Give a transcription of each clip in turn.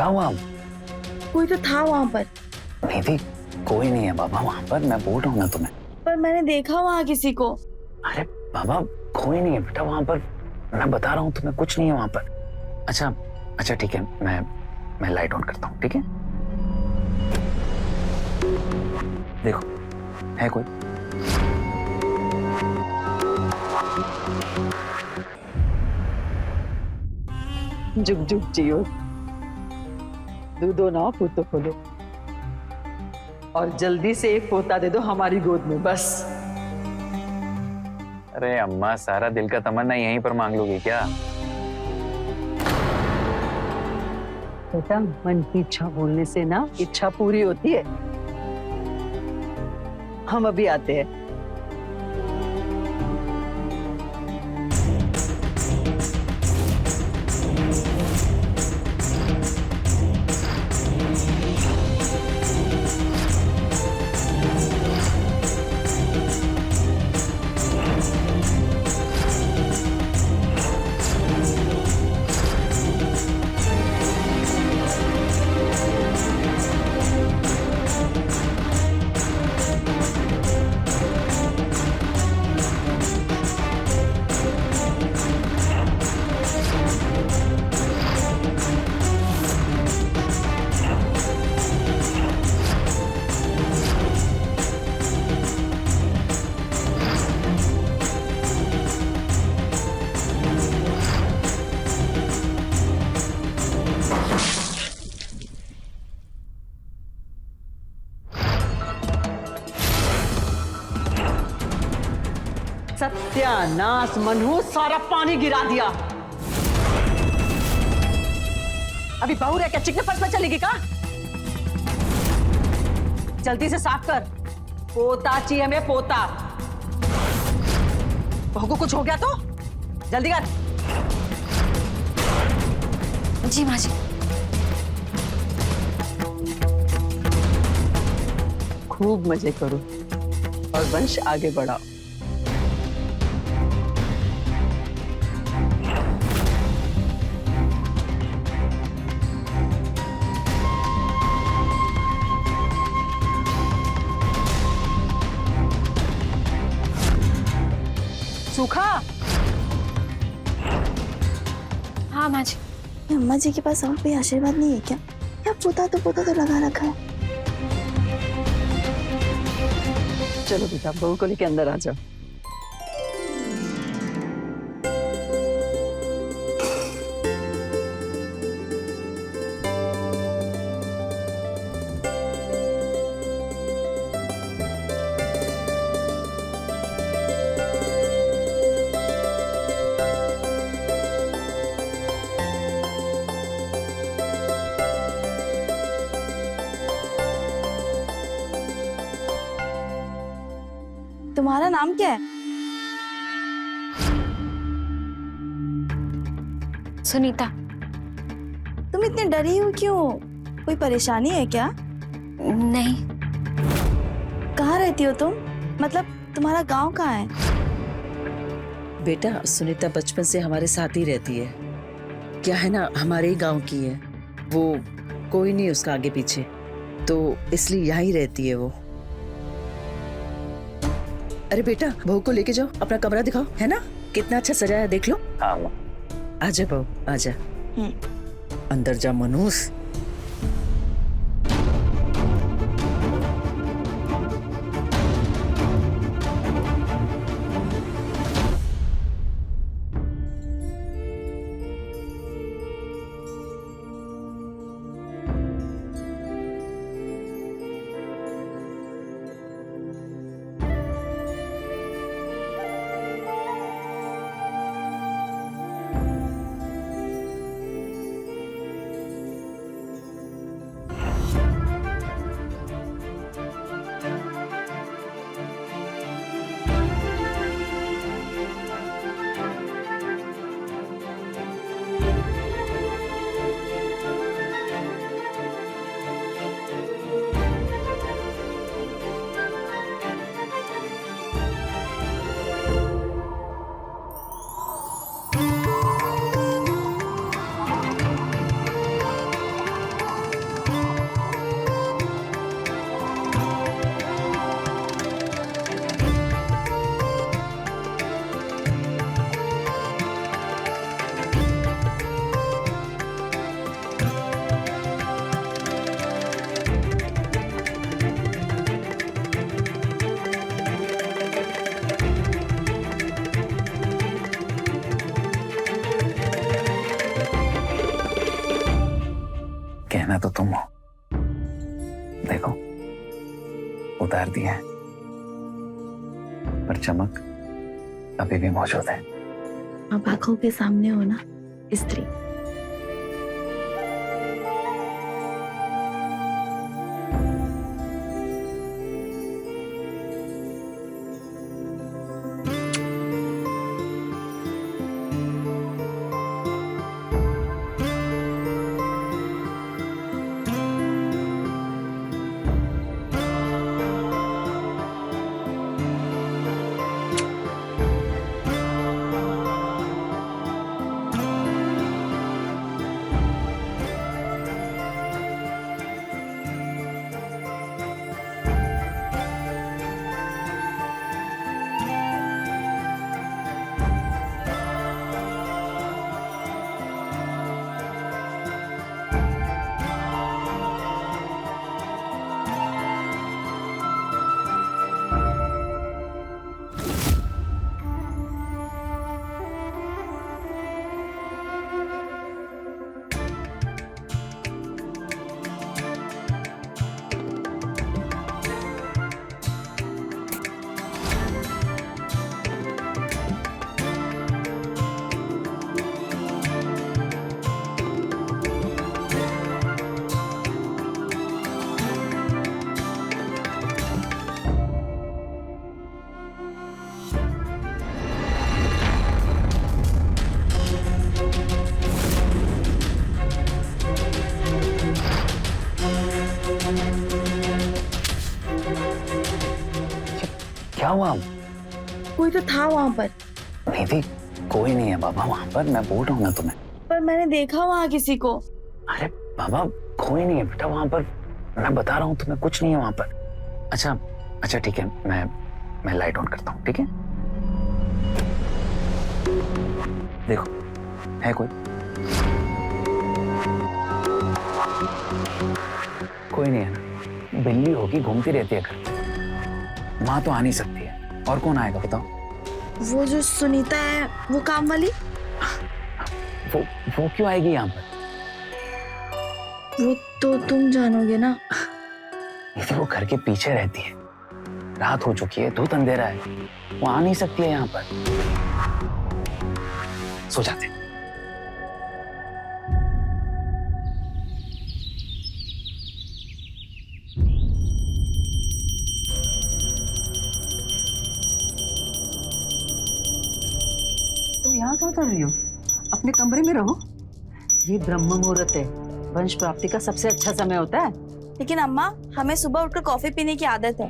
क्या हुआ? कोई तो था वहाँ पर। निधि, कोई नहीं है बाबा वहाँ पर, मैं बोल रहा हूँ ना तुम्हें। पर मैंने देखा वहाँ किसी को। अरे बाबा, कोई नहीं है बेटा वहाँ पर, मैं बता रहा हूँ तुम्हें, कुछ नहीं है वहाँ पर। अच्छा अच्छा ठीक है, मैं लाइट ऑन करता हूँ, ठीक है? देखो, है कोई? जुग जुग जियो, दूधो ना पूतो खोलो, और जल्दी से एक पोता दे दो हमारी गोद में बस। अरे अम्मा, सारा दिल का तमन्ना यहीं पर मांग लोगी क्या? बेटा, मन की इच्छा बोलने से ना इच्छा पूरी होती है। हम अभी आते हैं। सत्यानाश मनहूस, सारा पानी गिरा दिया। अभी बहू रह क्या चिकने फर्श में चलेगी का? जल्दी से साफ कर, पोता चाहिए हमें, पोता। बहू को कुछ हो गया तो जल्दी कर। जी माँ जी। खूब मजे करो और वंश आगे बढ़ाओ। सूखा। हाँ माँ जी। अम्मा जी के पास और कोई आशीर्वाद नहीं है क्या? या पोता तो लगा रखा है। चलो बेटा, बहू को लेके अंदर आ जाओ। तुम्हारा नाम क्या है? सुनीता। तुम इतनी डरी हो क्यों? कोई परेशानी है क्या? नहीं। कहाँ रहती हो तुम? मतलब तुम्हारा गांव कहाँ है? बेटा, सुनीता बचपन से हमारे साथ ही रहती है। क्या है ना, हमारे ही गांव की है वो, कोई नहीं उसका आगे पीछे, तो इसलिए यहीं रहती है वो। अरे बेटा, बहू को लेके जाओ, अपना कमरा दिखाओ, है ना कितना अच्छा सजाया है, देख लो। हाँ। आजा बहू, आजा। अंदर जा मनूस। देखो उतार दिया है, पर चमक अभी भी मौजूद है। अब आंखों के सामने हो ना स्त्री। क्या हुआ? कोई तो था वहां पर। निधि कोई नहीं है बाबा वहां पर, मैं बोल रहा हूँ ना तुम्हें। पर मैंने देखा वहां किसी को। अरे बाबा कोई नहीं है बेटा वहां पर, मैं बता रहा हूँ तुम्हें, कुछ नहीं है वहां पर। अच्छा अच्छा ठीक है, मैं लाइट ऑन करता हूँ, ठीक है? देखो है कोई? कोई नहीं है ना, बिल्ली होगी घूमती रहती है घर में, माँ तो आ नहीं सकती है, और कौन आएगा बताओ? वो जो सुनीता है वो काम वाली, वो क्यों आएगी यहाँ पर? वो तो तुम जानोगे ना। ये वो घर के पीछे रहती है, रात हो चुकी है, धूप अंधेरा है, वो आ नहीं सकती है यहाँ पर। सो जाते। तुम यहाँ क्या कर रही हो? अपने कमरे में रहो। ये ब्रह्म मुहूर्त है, वंश प्राप्ति का सबसे अच्छा समय होता है। लेकिन अम्मा हमें सुबह उठकर कॉफी पीने की आदत है,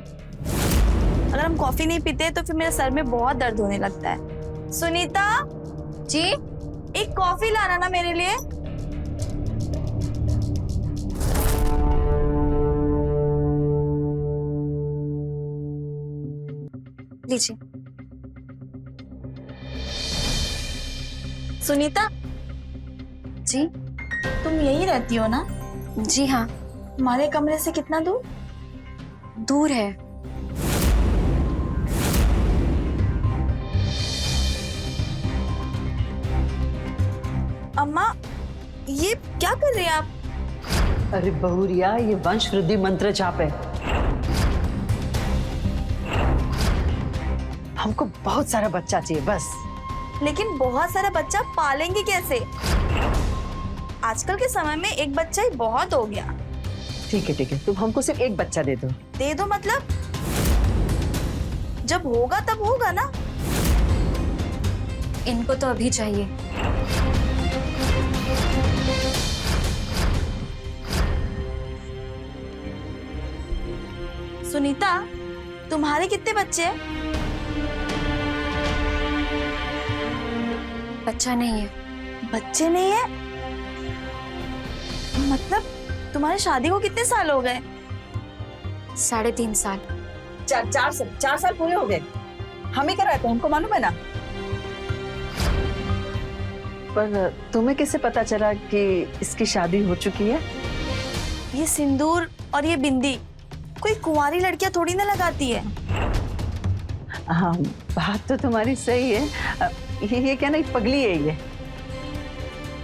अगर हम कॉफी नहीं पीते तो फिर मेरे सर में बहुत दर्द होने लगता है। सुनीता जी, एक कॉफी लाना ना मेरे लिए। लीजिए। सुनीता जी, तुम यही रहती हो ना? जी हाँ। हमारे कमरे से कितना दूर? दूर है। अम्मा ये क्या कर रहे हैं आप? अरे बहुरिया, ये वंश वृद्धि मंत्र जाप है। हमको बहुत सारा बच्चा चाहिए बस। लेकिन बहुत सारा बच्चा पालेंगे कैसे? आजकल के समय में एक बच्चा ही बहुत हो गया। ठीक है, तुम हमको सिर्फ एक बच्चा दे दो। दे दो मतलब? जब होगा तब होगा ना। इनको तो अभी चाहिए। सुनीता, तुम्हारे कितने बच्चे हैं? बच्चा नहीं है। बच्चे नहीं है मतलब तुम्हारी शादी को कितने साल हो गए? 3.5 साल। 4 साल पूरे हो गए। हम ही कराए थे, हमको मालूम है ना। पर तुम्हें कैसे पता चला कि इसकी शादी हो चुकी है? ये सिंदूर और ये बिंदी कोई कुंवारी लड़कियां थोड़ी ना लगाती है। हाँ, बात तो तुम्हारी सही है। ये क्या ना, पगली है ये।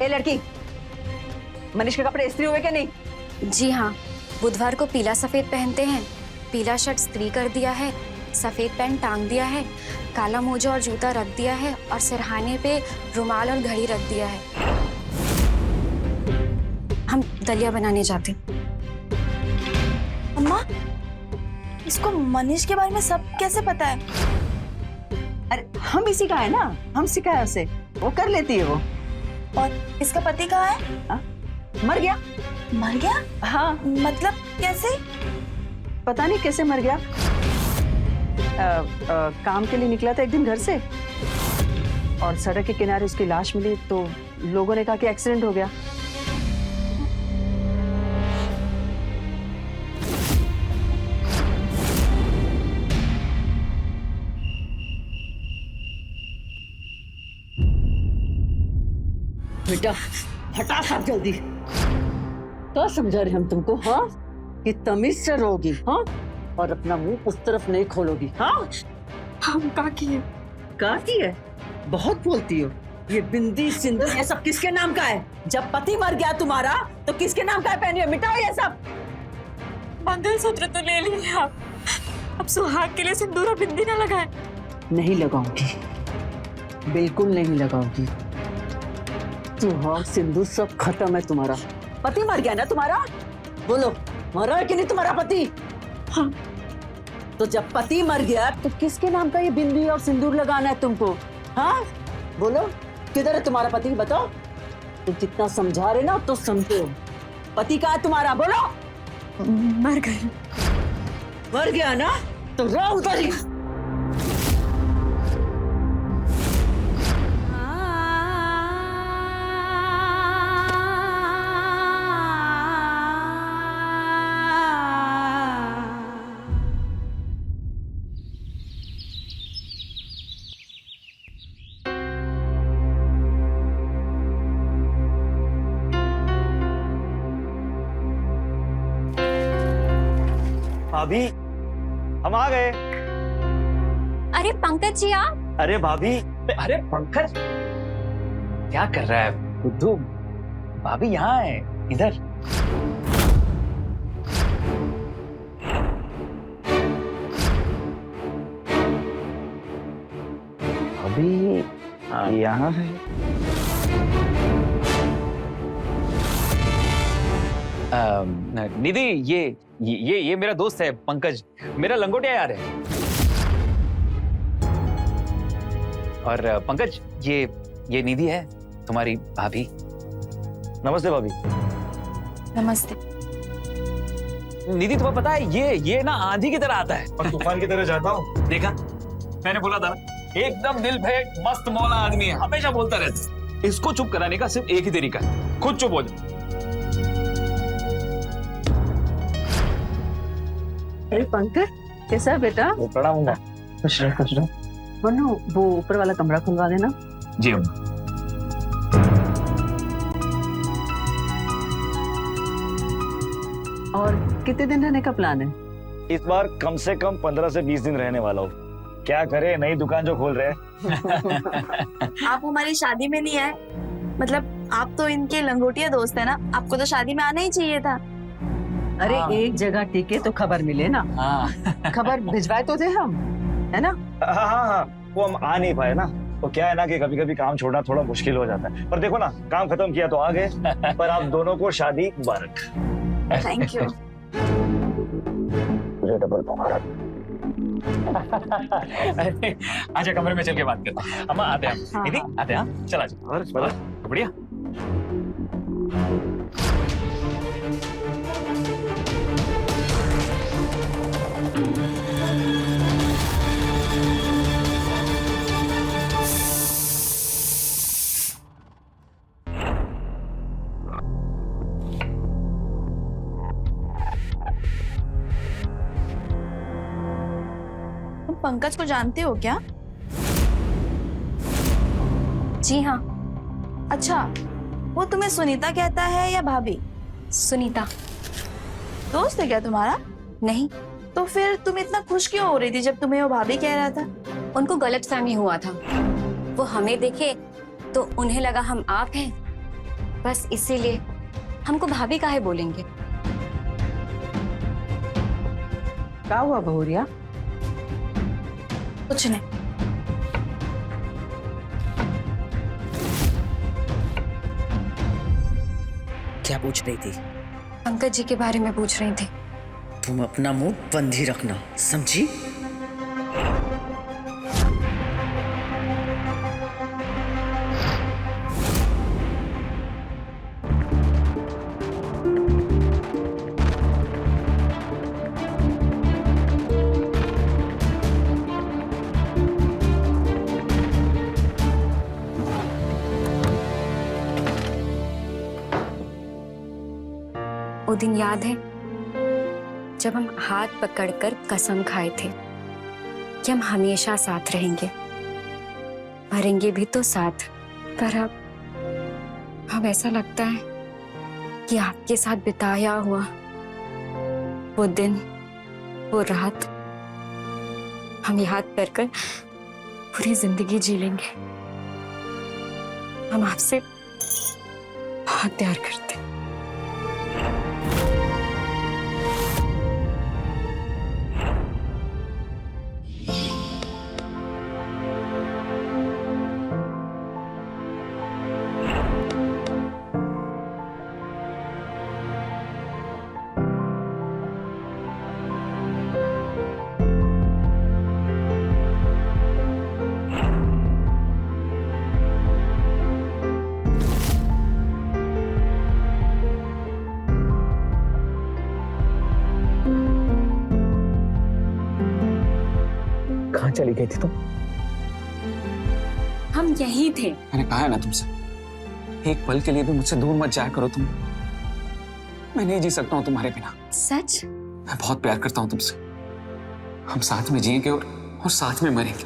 ए लड़की, मनीष के कपड़े इस्त्री हुए क्या नहीं? जी हाँ। बुधवार को पीला सफेद पहनते हैं, पीला शर्ट स्त्री कर दिया है, सफेद पैंट टांग दिया है, काला मोजा और जूता रख दिया है और सिरहाने पे रुमाल और घड़ी रख दिया है। हम दलिया बनाने जाते हैं। अम्मा, इसको मनीष के बारे में सब कैसे पता है? अरे हम इसी का है ना, हम सिखाया उसे, वो कर लेती है वो। और इसका पति कहाँ है? मर गया। मर गया? हाँ, मतलब कैसे? पता नहीं कैसे मर गया। काम के लिए निकला था एक दिन घर से और सड़क के किनारे उसकी लाश मिली तो लोगों ने कहा कि एक्सीडेंट हो गया। बेटा हटा सब जल्दी। क्या समझा रहे हम तुमको? हाँ, कि तमीज से रहोगी, हाँ, और अपना मुंह उस तरफ नहीं खोलोगी। हाँ, हम काकी है। काकी है? बहुत बोलती हो। ये बिंदी सिंदूर ये सब किसके नाम का है? जब पति मर गया तुम्हारा तो किसके नाम का है? पहनिए, मिटाओ ये सब। मंगलसूत्र तो ले लिए आप, अब सुहाग के लिए सिंदूर और बिंदी ना लगाए। नहीं लगाऊंगी, बिल्कुल नहीं लगाऊंगी। सुहाग सिंदूर सब खत्म है तुम्हारा। पति मर गया ना तुम्हारा? बोलो, मरा है कि नहीं तुम्हारा पति? हाँ। तो जब पति मर गया तो किसके नाम का ये बिंदी और सिंदूर लगाना है तुमको? हाँ, बोलो, किधर है तुम्हारा पति? बताओ। तुम जितना समझा रहे ना तो समझो। पति कहाँ है तुम्हारा? बोलो। मर गए। मर गया ना तो रहो उधर ही। भाभी, हम आ गए। अरे पंकज जी आप। अरे भाभी, अरे पंकज, क्या कर रहा है बुद्धू? भाभी यहाँ है, इधर। भाभी यहाँ है। निधि, ये मेरा दोस्त है पंकज, मेरा लंगोटिया यार है। और पंकज, ये निधि है, तुम्हारी भाभी। नमस्ते भाभी। नमस्ते। निधि, तुम्हें पता है ये ना आंधी की तरह आता है और तूफान की तरह जाता हूँ। देखा, मैंने बोला था ना, एकदम दिल फेंक मस्त मौला आदमी है, हमेशा बोलता रहता है। इसको चुप कराने का सिर्फ एक ही तरीका है, खुद चुप हो जाए। अरे पंकज, कैसा है बेटा? वो प्रणाम होगा। खुश रहो। मनु, वो ऊपर वाला कमरा खुलवा देना। जी अम्मा। और कितने दिन रहने का प्लान है? इस बार कम से कम 15 से 20 दिन रहने वाला हूँ। क्या करे, नई दुकान जो खोल रहे हैं। आप हमारी शादी में नहीं आए, मतलब आप तो इनके लंगोटिया दोस्त है ना, आपको तो शादी में आना ही चाहिए था। अरे हाँ। एक जगह टिके तो खबर मिले ना। हाँ। खबर भिजवाए तो थे हम, है ना? हाँ, वो हम आ नहीं पाए ना। तो क्या है ना कि कभी कभी काम छोड़ना थोड़ा मुश्किल हो जाता है, पर देखो ना, काम खत्म किया तो आ गए। पर आप दोनों को शादी मुबारक। Thank you. डबल मुबारक। आजा कमरे में चल के बात करते हैं। अम्मा आते हैं हम। निधि आते हैं। हाँ, चला जा। और बढ़िया। तुम पंकज को जानते हो क्या? जी हाँ। अच्छा, वो तुम्हें सुनीता कहता है या भाभी? सुनीता। दोस्त है क्या तुम्हारा? नहीं, तो फिर तुम इतना खुश क्यों हो रही थी जब तुम्हें वो भाभी कह रहा था? उनको गलतफहमी हुआ था। वो हमें देखे तो उन्हें लगा हम आप हैं, बस इसीलिए। हमको भाभी काहे बोलेंगे? क्या हुआ बहुरिया? कुछ नहीं। क्या पूछ रही थी? पंकज जी के बारे में पूछ रही थी। तुम अपना मुंह बंद ही रखना, समझी? वो दिन याद है जब हम हाथ पकड़कर कसम खाए थे कि हम हमेशा साथ रहेंगे, मरेंगे भी तो साथ। पर अब ऐसा लगता है कि आपके साथ बिताया हुआ वो दिन, वो रात हम याद कर कर पूरी जिंदगी जी लेंगे। हम आपसे बहुत प्यार करते हैं। कहाँ चली गई थी तुम? हम यही थे। मैंने कहा है ना तुमसे, एक पल के लिए भी मुझसे दूर मत जाया करो तुम। मैं नहीं जी सकता हूँ तुम्हारे बिना। सच? मैं बहुत प्यार करता हूँ तुमसे। हम साथ में जिएंगे और साथ में मरेंगे।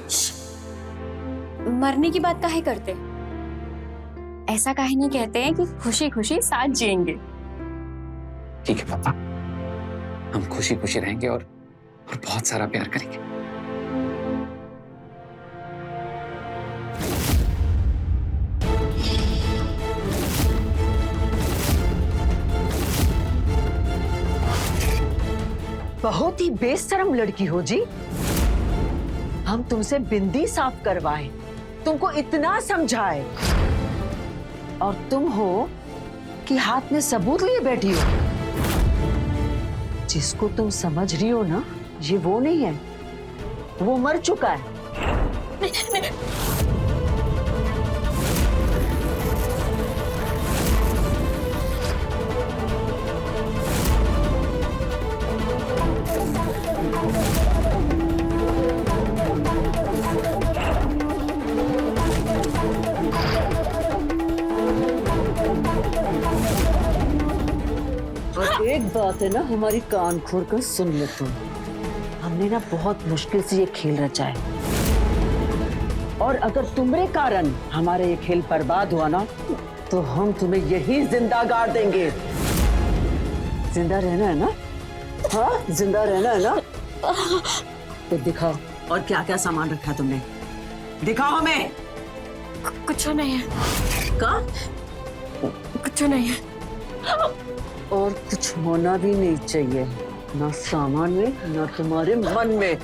मरने की बात काहे करते? ऐसा काहे नहीं कहते हैं कि खुशी खुशी साथ जिएंगे? ठीक है पापा, हम खुशी खुशी रहेंगे और बहुत सारा प्यार करेंगे। बहुत ही बेशरम लड़की हो जी। हम तुमसे बिंदी साफ करवाए, तुमको इतना समझाए, और तुम हो कि हाथ में सबूत लिए बैठी हो। जिसको तुम समझ रही हो ना, ये वो नहीं है, वो मर चुका है। एक बात है ना, हमारी कान खोल कर सुन लो तुम। हमने ना बहुत मुश्किल से ये खेल रचा है, और अगर तुम्हारे कारण हमारा ये खेल बर्बाद हुआ ना, तो हम तुम्हें यही जिंदा गाड़ देंगे। जिंदा रहना है ना? हाँ, जिंदा रहना है ना? तो दिखाओ, और क्या क्या सामान रखा है तुमने? दिखाओ हमें। कुछ नहीं है। का? कुछ नहीं है। और कुछ होना भी नहीं चाहिए, ना सामान में ना तुम्हारे मन में।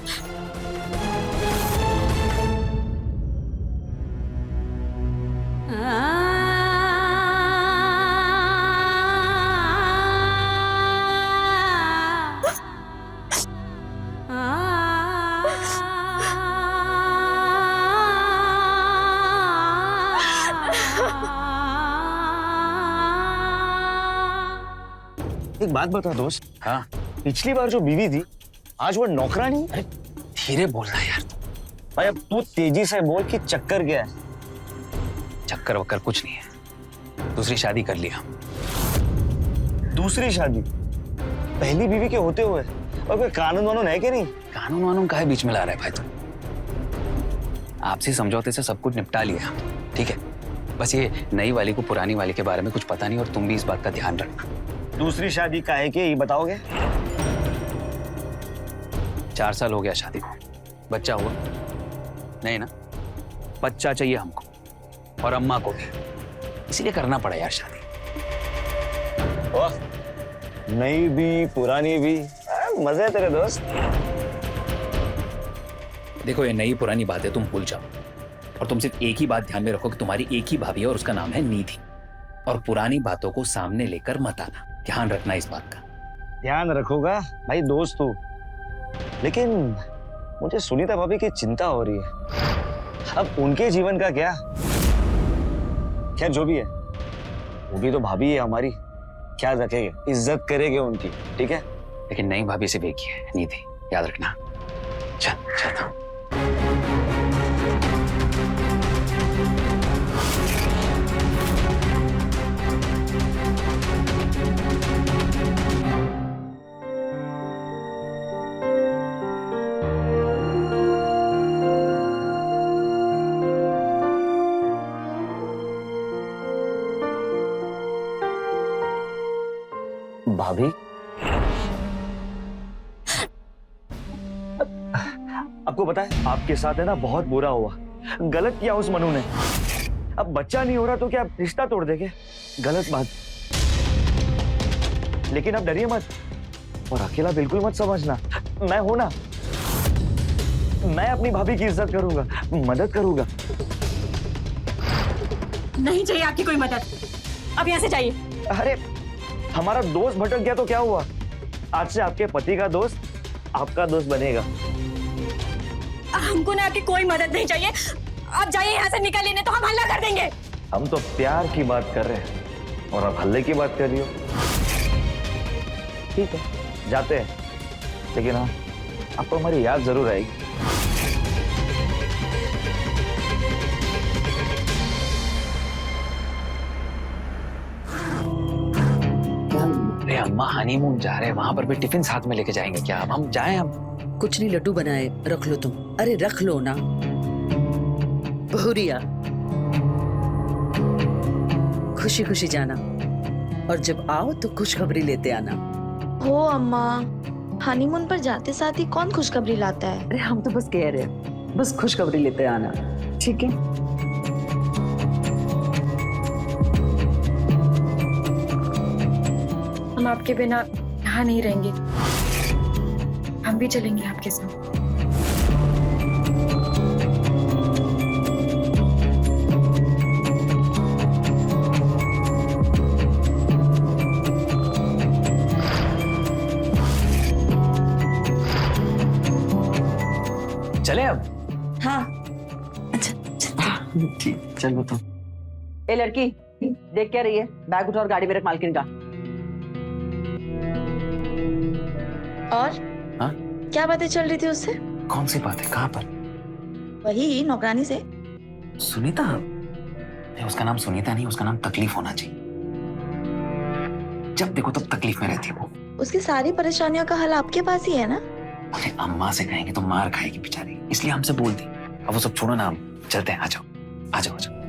एक बात बता दोस्त। हाँ, पिछली बार जो बीवी थी, आज वो नौकरानी। अरे धीरे बोल रहा है यार तू। भाई अब तू तेजी से बोल कि चक्कर क्या है? चक्कर वक्कर कुछ नहीं है, दूसरी शादी कर लिया। दूसरी शादी पहली बीवी के होते हुए? और कोई कानून वानून है कि नहीं? कानून वानून काहे बीच में ला रहा है भाई तू? आपसी समझौते से सब कुछ निपटा लिया, ठीक है? बस ये नई वाली को पुरानी वाली के बारे में कुछ पता नहीं, और तुम भी इस बात का ध्यान रखना। दूसरी शादी का है कि ये बताओगे? 4 साल हो गया शादी को, बच्चा हुआ नहीं ना? बच्चा चाहिए हमको और अम्मा को भी, इसीलिए करना पड़ा यार शादी। वाह, नई भी पुरानी भी, मजे है तेरे दोस्त। देखो ये नई पुरानी बात है, तुम भूल जाओ। और तुम सिर्फ एक ही बात ध्यान में रखो कि तुम्हारी एक ही भाभी है और उसका नाम है निधि। और पुरानी बातों को सामने लेकर मत आना, ध्यान रखना इस बात का। ध्यान रखूंगा भाई, दोस्त हूँ। लेकिन मुझे सुनीता भाभी की चिंता हो रही है। अब उनके जीवन का क्या? खैर जो भी है, वो भी तो भाभी है हमारी। ख्याल रखेंगे, इज्जत करेंगे उनकी, ठीक है? लेकिन नई भाभी से बेकी है निधि, याद रखना। चल चल। भाभी, आपको पता है आपके साथ है ना बहुत बुरा हुआ, गलत किया उस मनु ने। अब बच्चा नहीं हो रहा तो क्या रिश्ता तोड़ देंगे? गलत बात। लेकिन अब डरिए मत और अकेला बिल्कुल मत समझना, मैं हूं ना। मैं अपनी भाभी की इज्जत करूंगा, मदद करूंगा। नहीं चाहिए आपकी कोई मदद, अब यहाँ से जाइए। अरे हमारा दोस्त भटक गया तो क्या हुआ? आज से आपके पति का दोस्त आपका दोस्त बनेगा। हमको ना आपकी कोई मदद नहीं चाहिए, आप जाइए यहाँ से, निकल लेने तो हम हल्ला कर देंगे। हम तो प्यार की बात कर रहे हैं और आप हल्ले की बात कर रही हो। ठीक है जाते हैं, लेकिन हाँ आपको हमारी याद जरूर आएगी। अरे अम्मा हनीमून जा रहे हैं, वहां पर भी टिफिन साथ में लेके जाएंगे क्या? अब हम जाएं? हम कुछ नहीं, लड्डू बनाए रख लो तुम। अरे रख लो ना बहुरिया, खुशी खुशी जाना और जब आओ तो खुशखबरी लेते आना। हो अम्मा, हनीमून पर जाते साथ ही कौन खुशखबरी लाता है? अरे हम तो बस कह रहे हैं, बस खुशखबरी लेते आना, ठीक है? हम आपके बिना यहाँ नहीं रहेंगे, हम भी चलेंगे आपके साथ। चले अब? हाँ ठीक, चलो तो। ए लड़की, देख क्या रही है? बैग उठा और गाड़ी में रख मालकिन का। और हाँ? क्या बातें चल रही थी उससे? कौन सी बात है? कहाँ पर? वही नौकरानी से। सुनीता? नहीं, उसका नाम सुनीता नहीं, उसका नाम तकलीफ होना चाहिए। जब देखो तब तकलीफ में रहती है वो। उसकी सारी परेशानियों का हल आपके पास ही है ना? अरे अम्मा से कहेंगे तो मार खाएगी बेचारी, इसलिए हमसे बोल दी। अब वो सब छोड़ो ना, हम चलते हैं। आ जाओ आ जाओ आ जाओ।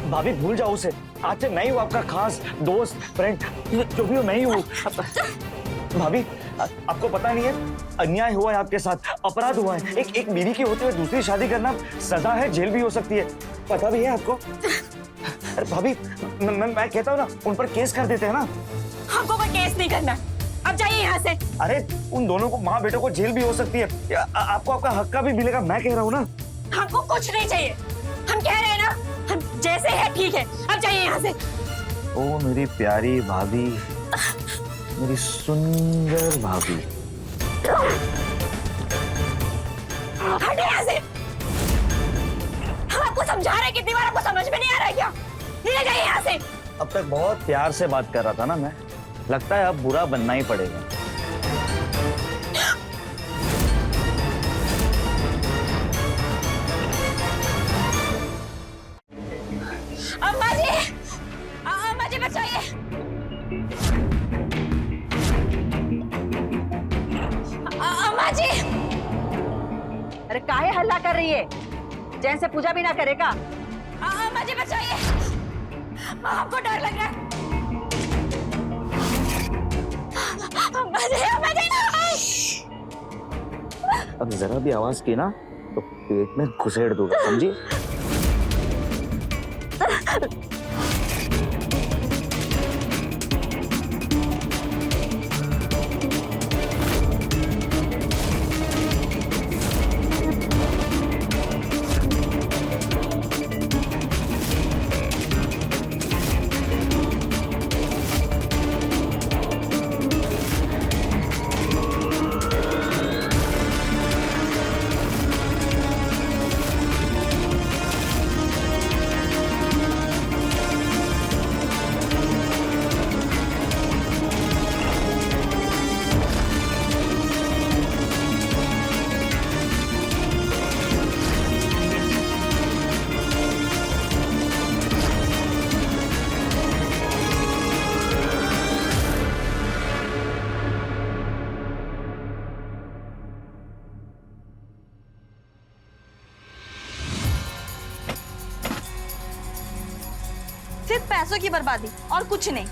भाभी भूल जाओ उसे, आज से मैं ही हूँ आपका खास दोस्त, फ्रेंड, जो भी हो मैं ही हूँ। भाभी आपको पता नहीं है, अन्याय हुआ है आपके साथ, अपराध हुआ है। एक बीवी की होते हुए दूसरी शादी करना सजा है, जेल भी हो सकती है, पता भी है आपको? अरे भाभी मैं कहता हूँ ना, उन पर केस कर देते हैं ना। हमको कोई केस नहीं करना, अब जाइए यहाँ से। अरे उन दोनों को, माँ बेटों को जेल भी हो सकती है, आपको आपका हक का भी मिलेगा, मैं कह रहा हूँ ना। हमको कुछ नहीं चाहिए, हम कह रहे हैं ना, हम जैसे है ठीक है, अब जाइए यहाँ से। ओ मेरी प्यारी भाभी, मेरी सुंदर भाभी। हटे यहाँ से। हम आपको समझा रहे हैं कितनी बार, आपको समझ में नहीं आ रहा है क्या? ले जाइए यहाँ से। अब तक बहुत प्यार से बात कर रहा था ना मैं, लगता है अब बुरा बनना ही पड़ेगा। अम्मा जी बचाइए। अम्मा जी, अरे काहे हल्ला कर रही है? जैन से पूजा भी ना करेगा? अम्मा जी बचाइए, हमको डर लग रहा है। अम्मा जी अब जरा भी आवाज की ना तो पेट में घुसेड़ दूंगा, समझी? सिर्फ पैसों की बर्बादी और कुछ नहीं।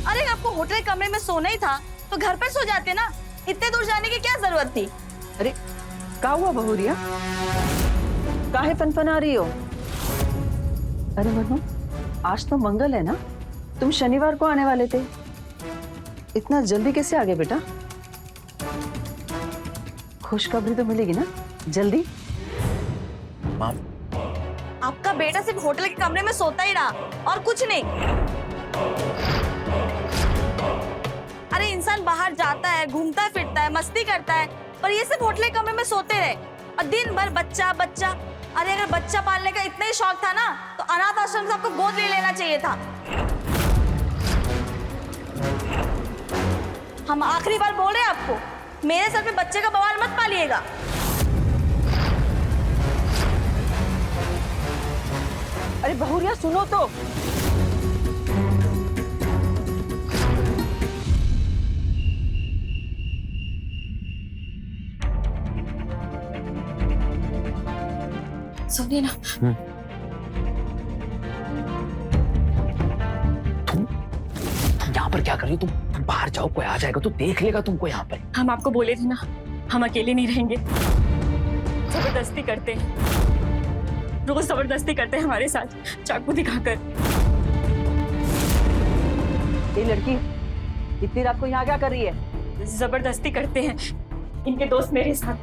अरे आपको होटल कमरे में सोना ही था तो घर पे सो जाते ना, इतने दूर जाने की क्या जरूरत थी? अरे क्या हुआ बहुरिया? काहे पनपना रही हो? अरे मनु, आज तो मंगल है ना, तुम शनिवार को आने वाले थे, इतना जल्दी कैसे आ गए बेटा? खुशखबरी तो मिलेगी ना जल्दी? माँ, आपका बेटा सिर्फ होटल के कमरे में सोता ही रहा और कुछ नहीं। अरे इंसान बाहर जाता है, घूमता फिरता है, मस्ती करता है, पर ये सिर्फ होटल के कमरे में सोते रहे और दिन भर बच्चा बच्चा। अरे अगर बच्चा पालने का इतना ही शौक था ना तो अनाथ आश्रम से आपको गोद ले लेना चाहिए था। हम आखिरी बार बोल रहे हैं आपको, मेरे सर पे बच्चे का बवाल मत पालिएगा। अरे बहुरिया सुनो तो। सुनिए ना, तुम यहाँ पर क्या कर रही हो? तुम बाहर जाओ, कोई आ जाएगा तो देख लेगा तुमको यहाँ पर। हम आपको बोले थे ना, हम अकेले नहीं रहेंगे। जबरदस्ती करते हैं, रोज जबरदस्ती करते हैं हमारे साथ, चाकू दिखाकर। ये लड़की इतनी रात को यहाँ क्या कर रही है? जबरदस्ती करते हैं इनके दोस्त मेरे साथ।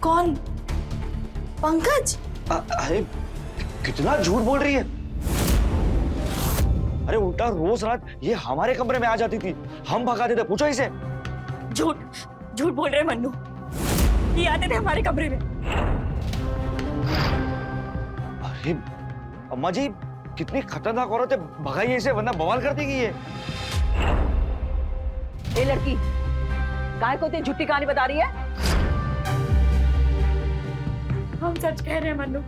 कौन? पंकज? अरे कितना झूठ बोल रही है। अरे उल्टा रोज रात ये हमारे कमरे में आ जाती थी, हम भगाते थे, पूछो इसे। झूठ झूठ बोल रहे हैं मन्नू, ये आते थे हमारे कमरे में। अरे अम्मा जी, कितनी खतरनाक औरत है, भगाइए इसे वरना बवाल कर देगी ये। ये लड़की काहे को इतनी झूठी कहानी बता रही है? हम सच कह रहे हैं मन्नू,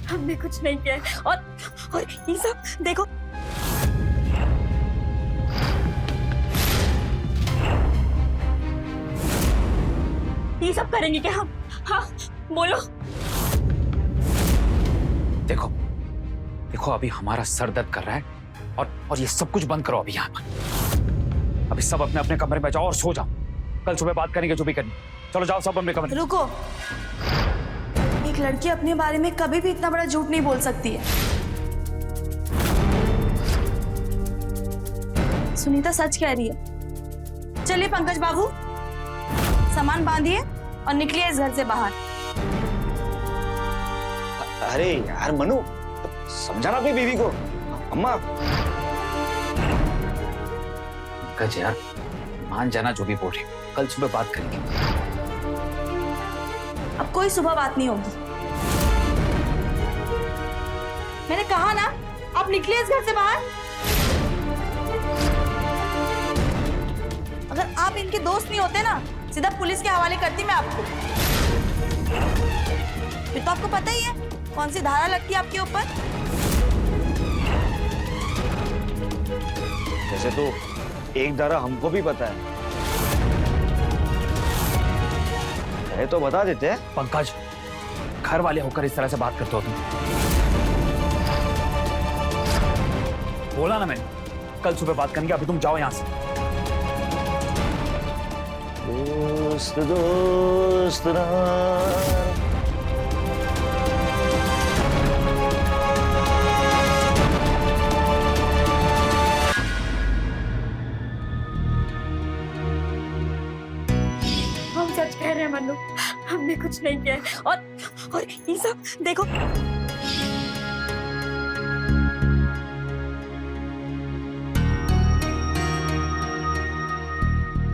हमने कुछ नहीं किया है। और ये सब देखो, ये सब करेंगे क्या हम? हाँ बोलो। देखो देखो, अभी हमारा सर दर्द कर रहा है और ये सब कुछ बंद करो अभी यहाँ पर। अभी सब अपने अपने कमरे में जाओ और सो जाओ, कल सुबह बात करेंगे जो भी करनी। चलो जाओ सब अपने कमरे। रुको, एक लड़की अपने बारे में कभी भी इतना बड़ा झूठ नहीं बोल सकती है। सुनीता सच कह रही है। चलिए पंकज बाबू, सामान बांधिए और निकलिए इस घर से बाहर। अरे यार मनु, समझाना अपनी बीवी को। अम्मा पंकज यार, मान जाना जो भी बोल रही, कल सुबह बात करेंगे। अब कोई सुबह बात नहीं होगी। मैंने कहा ना, आप निकलिए इस घर से बाहर। अगर आप इनके दोस्त नहीं होते ना, सीधा पुलिस के हवाले करती मैं आपको। फिर तो आपको पता ही है कौन सी धारा लगती है आपके ऊपर। जैसे तो एक धारा हमको भी पता है। है तो बता देते। पंकज, घर वाले होकर इस तरह से बात करते हो तुम? बोला ना मैंने, कल सुबह बात करेंगे, अभी तुम जाओ यहाँ से। दोस्त दोस्त ना। हम सच कह रहे हैं मन्नू, हमने कुछ नहीं किया है। और ये सब देखो,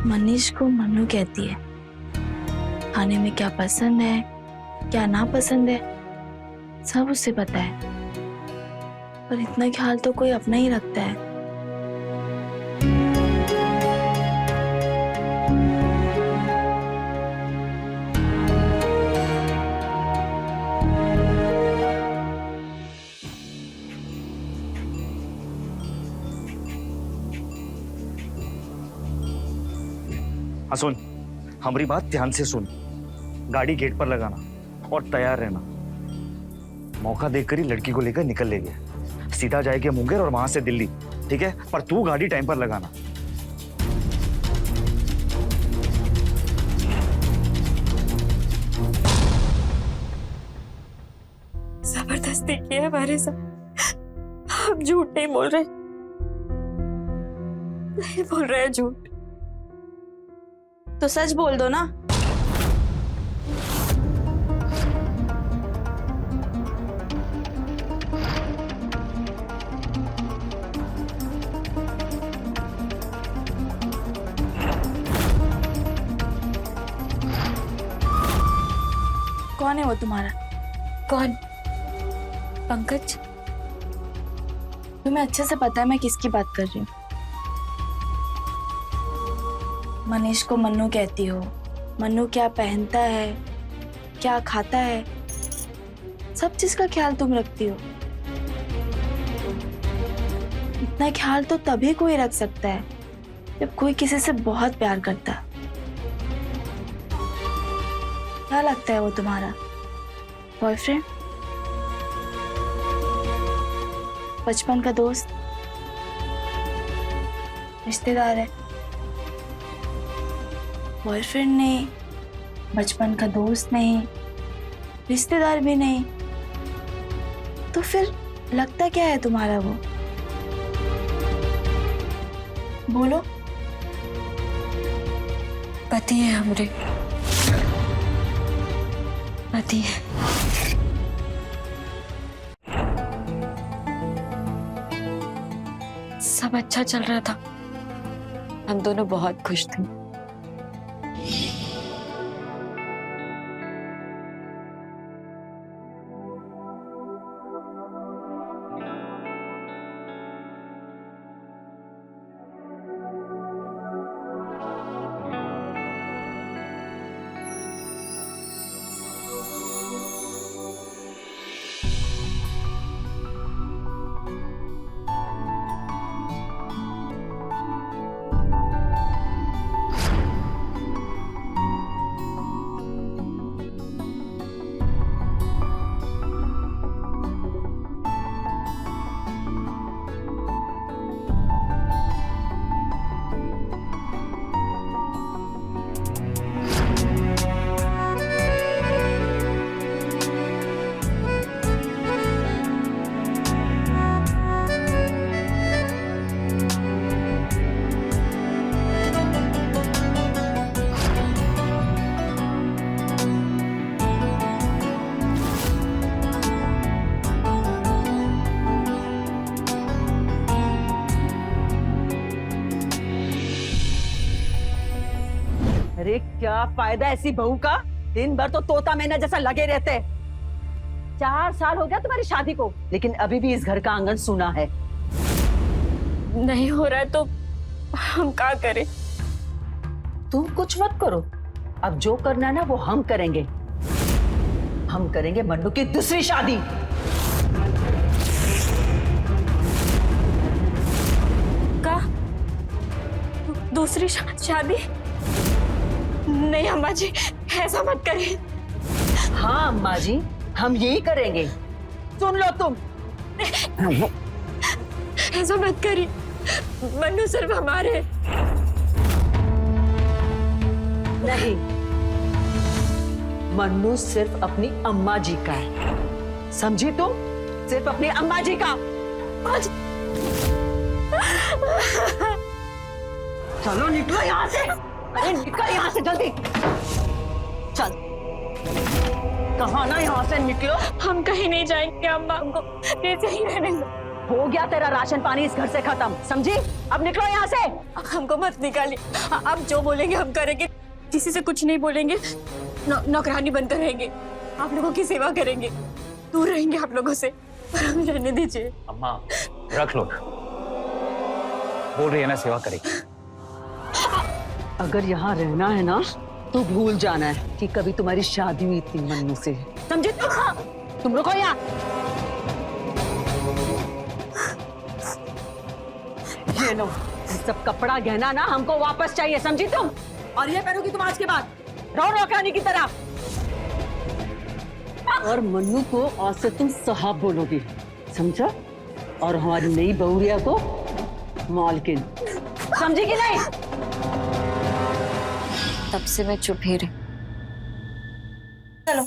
मनीष को मन्नू कहती है। खाने में क्या पसंद है, क्या ना पसंद है, सब उससे पता है। पर इतना ख्याल तो कोई अपना ही रखता है। हाँ सुन, हमारी बात ध्यान से सुन। गाड़ी गेट पर लगाना और तैयार रहना। मौका देखकर ही लड़की को लेकर निकल ले गया। सीधा जाएगी मुंगेर और वहां से दिल्ली, ठीक है? पर तू गाड़ी टाइम पर लगाना। जबरदस्ती किया है हमारे साथ। हम झूठ नहीं बोल रहे, नहीं बोल रहे हैं झूठ। तो सच बोल दो ना। कौन है वो तुम्हारा? कौन? पंकज। तुम्हें अच्छे से पता है मैं किसकी बात कर रही हूँ। मनीष को मन्नू कहती हो। मन्नू क्या पहनता है, क्या खाता है, सब चीज का ख्याल तुम रखती हो। इतना ख्याल तो तभी कोई रख सकता है जब कोई किसी से बहुत प्यार करता है। क्या लगता है वो तुम्हारा बॉयफ्रेंड, बचपन का दोस्त, रिश्तेदार है? बॉयफ्रेंड नहीं, बचपन का दोस्त नहीं, रिश्तेदार भी नहीं, तो फिर लगता क्या है तुम्हारा वो? बोलो। पति है हमरे, पति है। सब अच्छा चल रहा था, हम दोनों बहुत खुश थे। अरे क्या फायदा ऐसी बहू का, दिन भर तो तोता मैना जैसा लगे रहते। 4 साल हो गया तुम्हारी शादी को, लेकिन अभी भी इस घर का आंगन सूना है। नहीं हो रहा है तो हम क्या करें? तुम कुछ मत करो, अब जो करना है ना वो हम करेंगे। हम करेंगे मन्नू की दूसरी शादी। का? दूसरी शादी? नहीं अम्मा जी, ऐसा मत करिए। हाँ अम्मा जी, हम यही करेंगे। सुन लो तुम। ऐसा मत करिए, मन्नू सिर्फ हमारे। नहीं, मन्नू सिर्फ अपनी अम्मा जी का है, समझी तुम? सिर्फ अपनी अम्मा जी का। चलो निकलो यहाँ से। अरे निकल यहाँ से जल्दी। चल, कहा ना यहाँ से निकलो। हम कहीं नहीं जाएंगे अम्मा, हमको ऐसे ही रहने दो। हो गया तेरा राशन पानी इस घर से खत्म, समझी? अब निकलो यहाँ से। हमको मत निकालिए, आप जो बोलेंगे हम करेंगे, किसी से कुछ नहीं बोलेंगे, नौकरानी बनकर रहेंगे, आप लोगों की सेवा करेंगे, दूर रहेंगे आप लोगों से, पर हमें रहने दीजिए। अम्मा रख लो, बोल रही है ना सेवा करेगी। अगर यहाँ रहना है ना तो भूल जाना है कि कभी तुम्हारी शादी हुई थी मन्नू से, समझे? तुम रुको यहाँ। ये लो, ये सब कपड़ा गहना ना हमको वापस चाहिए, समझी तुम? और ये पहनोगी तुम आज के बाद, रहो नौकरानी की तरह। और मन्नू को आज से तुम साहब बोलोगी, समझा? और हमारी नई बहुरिया को मालकिन, समझी कि नहीं? तब से मैं चुप ही रही। चलो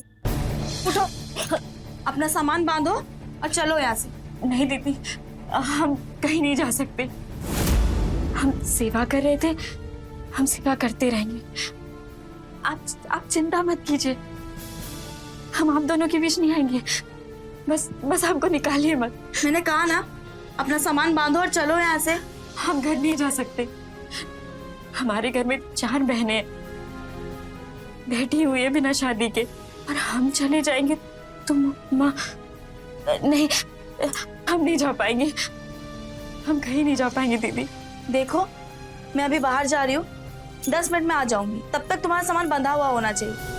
उठो, अपना सामान बांधो और चलो यहाँ से। नहीं दीदी, हम कहीं नहीं जा सकते, हम सेवा कर रहे थे, हम सेवा करते रहेंगे। आप चिंता मत कीजिए, हम आप दोनों के बीच नहीं आएंगे, बस हमको निकालिए मत। मैंने कहा ना, अपना सामान बांधो और चलो यहाँ से। हम घर नहीं जा सकते, हमारे घर में 4 बहनें हैं, बैठी हुई है बिना शादी के, और हम चले जाएंगे तो माँ, नहीं, हम नहीं जा पाएंगे, हम कहीं नहीं जा पाएंगे दीदी। देखो, मैं अभी बाहर जा रही हूँ, 10 मिनट में आ जाऊंगी, तब तक तुम्हारा सामान बंधा हुआ होना चाहिए।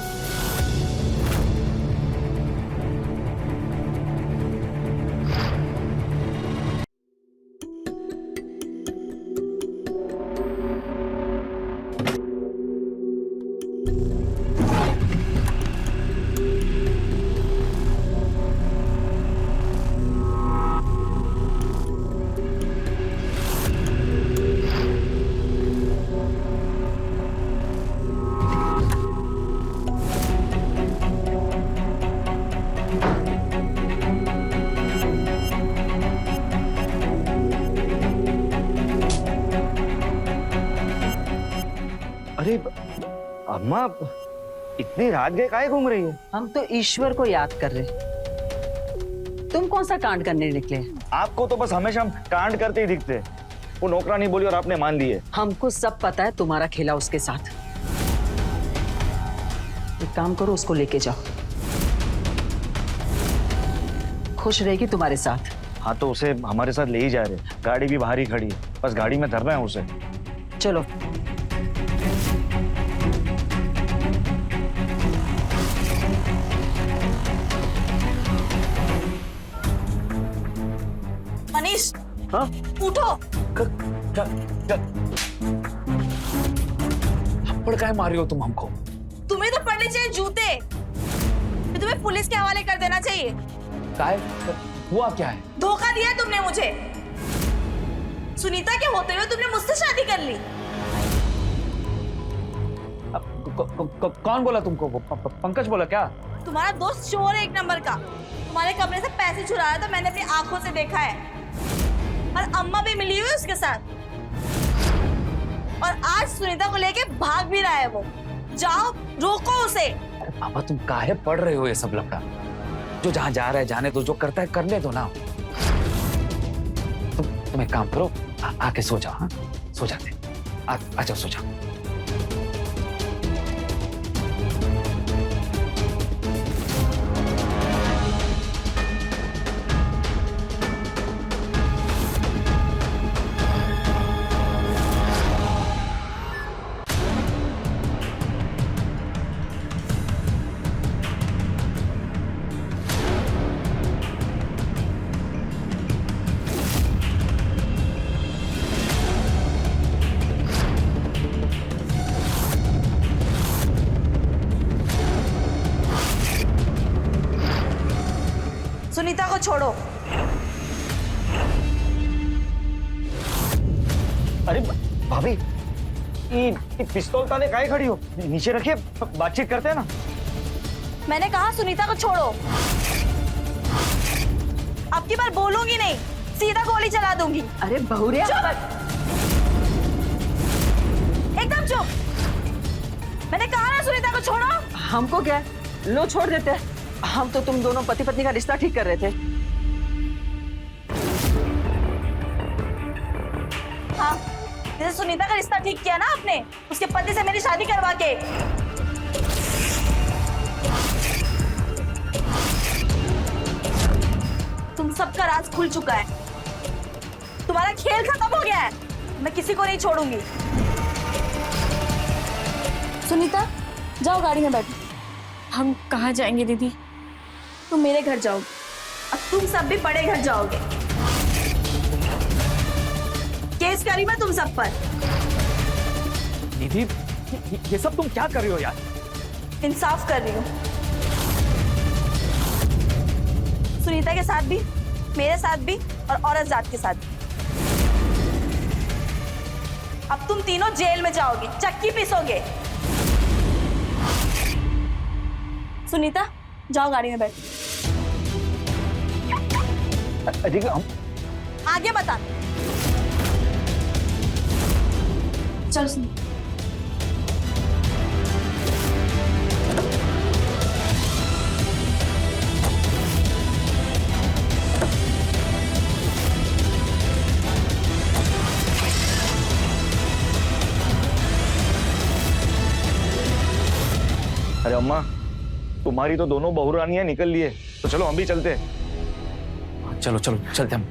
अरे अम्मा, इतनी रात गए काहे घूम रही है? हम तो ईश्वर को याद कर रहे। तुम कौन सा कांड करने निकले? आपको तो बस हमेशा हम कांड करते ही दिखते हैं। वो नौकरानी बोली और आपने मान लिए। हमको सब पता है तुम्हारा खेला उसके साथ। एक काम करो, उसको लेके जाओ, खुश रहेगी तुम्हारे साथ। हाँ तो उसे हमारे साथ ले ही जा रहे, गाड़ी भी बाहर ही खड़ी है, बस गाड़ी में धरना है उसे। चलो। मनीष, हाँ? उठो। थप्पड़ काहे मार रही हो तुम हमको? तुम्हें तो पड़ने चाहिए जूते, फिर तुम्हें पुलिस के हवाले कर देना चाहिए। काहे? हुआ क्या है? धोखा दिया तुमने मुझे। सुनीता के होते हुए तुमने मुझसे शादी कर ली। कौन बोला तुमको? पंकज बोला क्या? तुम्हारा दोस्त चोर है एक नंबर का, तुम्हारे कमरे से पैसे चुराया तो मैंने अपनी आंखों से देखा है, और अम्मा भी मिली हुई है उसके साथ, और आज सुनीता को लेके भाग भी रहा है वो। जाओ, रोको उसे। अरे पापा, तुम काहे पढ़ रहे हो ये सब लफड़ा? जो जहां जा रहा है जाने दो, जो करता है करने दो ना। तुम एक काम करो, आके सो जाओ। हाँ, सो जाते। आ जाओ, सो जाओ। छोड़ो। अरे भाभी, ये पिस्तौल ताले काहे खड़ी हो? नीचे रखिए, बातचीत करते हैं ना। मैंने कहा सुनीता को छोड़ो। अब की बार बोलूंगी नहीं, सीधा गोली चला दूंगी। अरे बहुरिया, एकदम चुप। मैंने कहा ना सुनीता को छोड़ो। हमको क्या है? लो छोड़ देते हैं। हम तो तुम दोनों पति पत्नी का रिश्ता ठीक कर रहे थे। हाँ, जैसे सुनीता का रिश्ता ठीक किया ना आपने, उसके पति से मेरी शादी करवा के। तुम सबका राज खुल चुका है। तुम्हारा खेल खत्म हो गया है। मैं किसी को नहीं छोड़ूंगी। सुनीता, जाओ गाड़ी में बैठो। हम कहाँ जाएंगे दीदी? तुम मेरे घर जाओगे, अब तुम सब भी बड़े घर जाओगे। केस करी मैं तुम सब पर। निधि, ये सब तुम क्या कर रही हो यार? इंसाफ कर रही हूँ। सुनीता के साथ भी, मेरे साथ भी और औरत जात के साथ भी। अब तुम तीनों जेल में जाओगे, चक्की पीसोगे। सुनीता, जाओ गाड़ी में बैठ। ठीक है, हम आगे बता। चल सुनीता। अरे अम्मा, तुम्हारी तो दोनों बहुरानियां निकल लिए, तो चलो हम भी चलते हैं। चलो चलो चलते हम।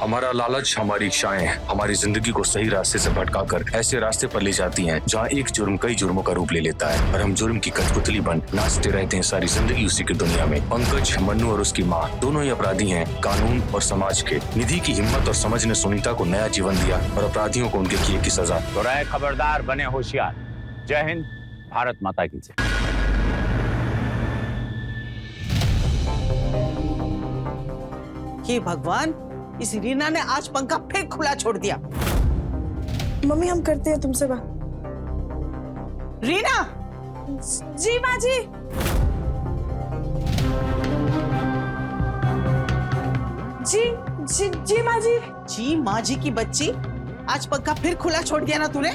हमारा लालच, हमारी इच्छाएं हमारी जिंदगी को सही रास्ते से भटकाकर ऐसे रास्ते पर ले जाती हैं जहां एक जुर्म कई जुर्मों का रूप ले लेता है और हम जुर्म की कठपुतली बन नाचते रहते हैं सारी जिंदगी उसी की दुनिया में। पंकज, मन्नू और उसकी माँ दोनों ही अपराधी हैं, कानून और समाज के। निधि की हिम्मत और समझ ने सुनीता को नया जीवन दिया और अपराधियों को उनके किए की सजा। तो रहे खबरदार, बने होशियार। जय हिंद, भारत माता की जय। हे भगवान, इस रीना ने आज पंखा फिर खुला छोड़ दिया। मम्मी, हम करते हैं तुमसे बात। रीना! जी माँ जी। जी माँ जी। जी माँ जी की बच्ची, आज पंखा फिर खुला छोड़ दिया ना तूने?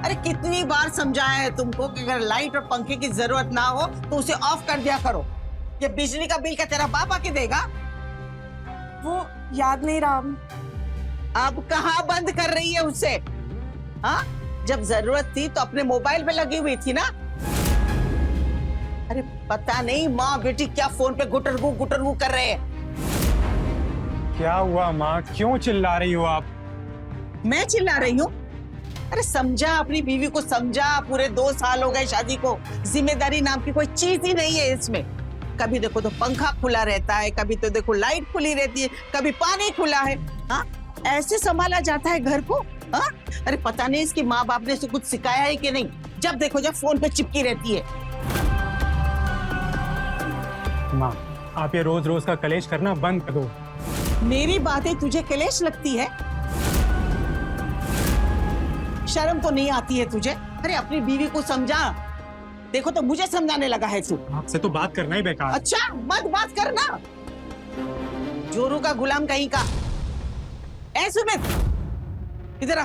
अरे कितनी बार समझाया है तुमको कि अगर लाइट और पंखे की जरूरत ना हो तो उसे ऑफ कर दिया करो। ये बिजली का बिल क्या तेरा बाप आके देगा? वो याद नहीं रहा। अब कहाँ बंद कर रही है उसे? हाँ, जब जरूरत थी तो अपने मोबाइल पे लगी हुई थी ना। अरे पता नहीं माँ बेटी क्या फोन पे गुटरगू कर रहे हैं। क्या हुआ माँ, क्यों चिल्ला रही हो आप? मैं चिल्ला रही हूँ? अरे समझा, अपनी बीवी को समझा। पूरे 2 साल हो गए शादी को। जिम्मेदारी नाम की कोई चीज ही नहीं है इसमें। कभी देखो तो पंखा खुला रहता है, कभी तो देखो लाइट खुली रहती है, कभी पानी खुला है। हाँ, ऐसे संभाला जाता है घर को? हाँ, अरे पता नहीं इसकी माँ बाप ने इसे कुछ सिखाया है कि नहीं। जब देखो जब फोन पे चिपकी रहती है। माँ, आप ये रोज रोज का कलेश करना बंद कर दो। मेरी बातें तुझे कलेश लगती है? शर्म तो नहीं आती है तुझे? अरे अपनी बीवी को समझा। देखो तो मुझे समझाने लगा है तू। आपसे तो बात करना ही बेकार। अच्छा, मत बात करना। जोरू का गुलाम कहीं का। ऐ सुमित, इधर आ।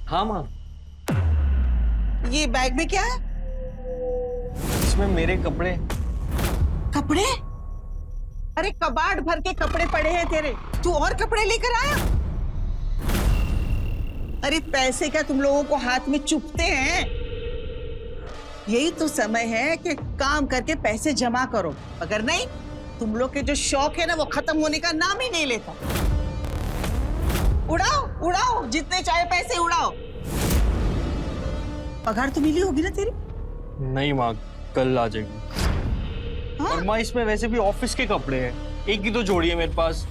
हाँ माँ। ये बैग में क्या है? इसमें मेरे कपड़े। कपड़े? अरे कबाड़ भर के कपड़े पड़े हैं तेरे, तू और कपड़े लेकर आया? अरे पैसे क्या तुम लोगों को हाथ में चुभते हैं? यही तो समय है कि काम करके पैसे जमा करो, अगर नहीं तुम लोग के जो शौक है ना वो खत्म होने का नाम ही नहीं लेता। उड़ाओ उड़ाओ, जितने चाहे पैसे उड़ाओ। पगार तो मिली होगी ना तेरी? नहीं माँ, कल आ जाएगी। हाँ? और माँ इसमें वैसे भी ऑफिस के कपड़े हैं, एक ही तो जोड़ी है मेरे पास।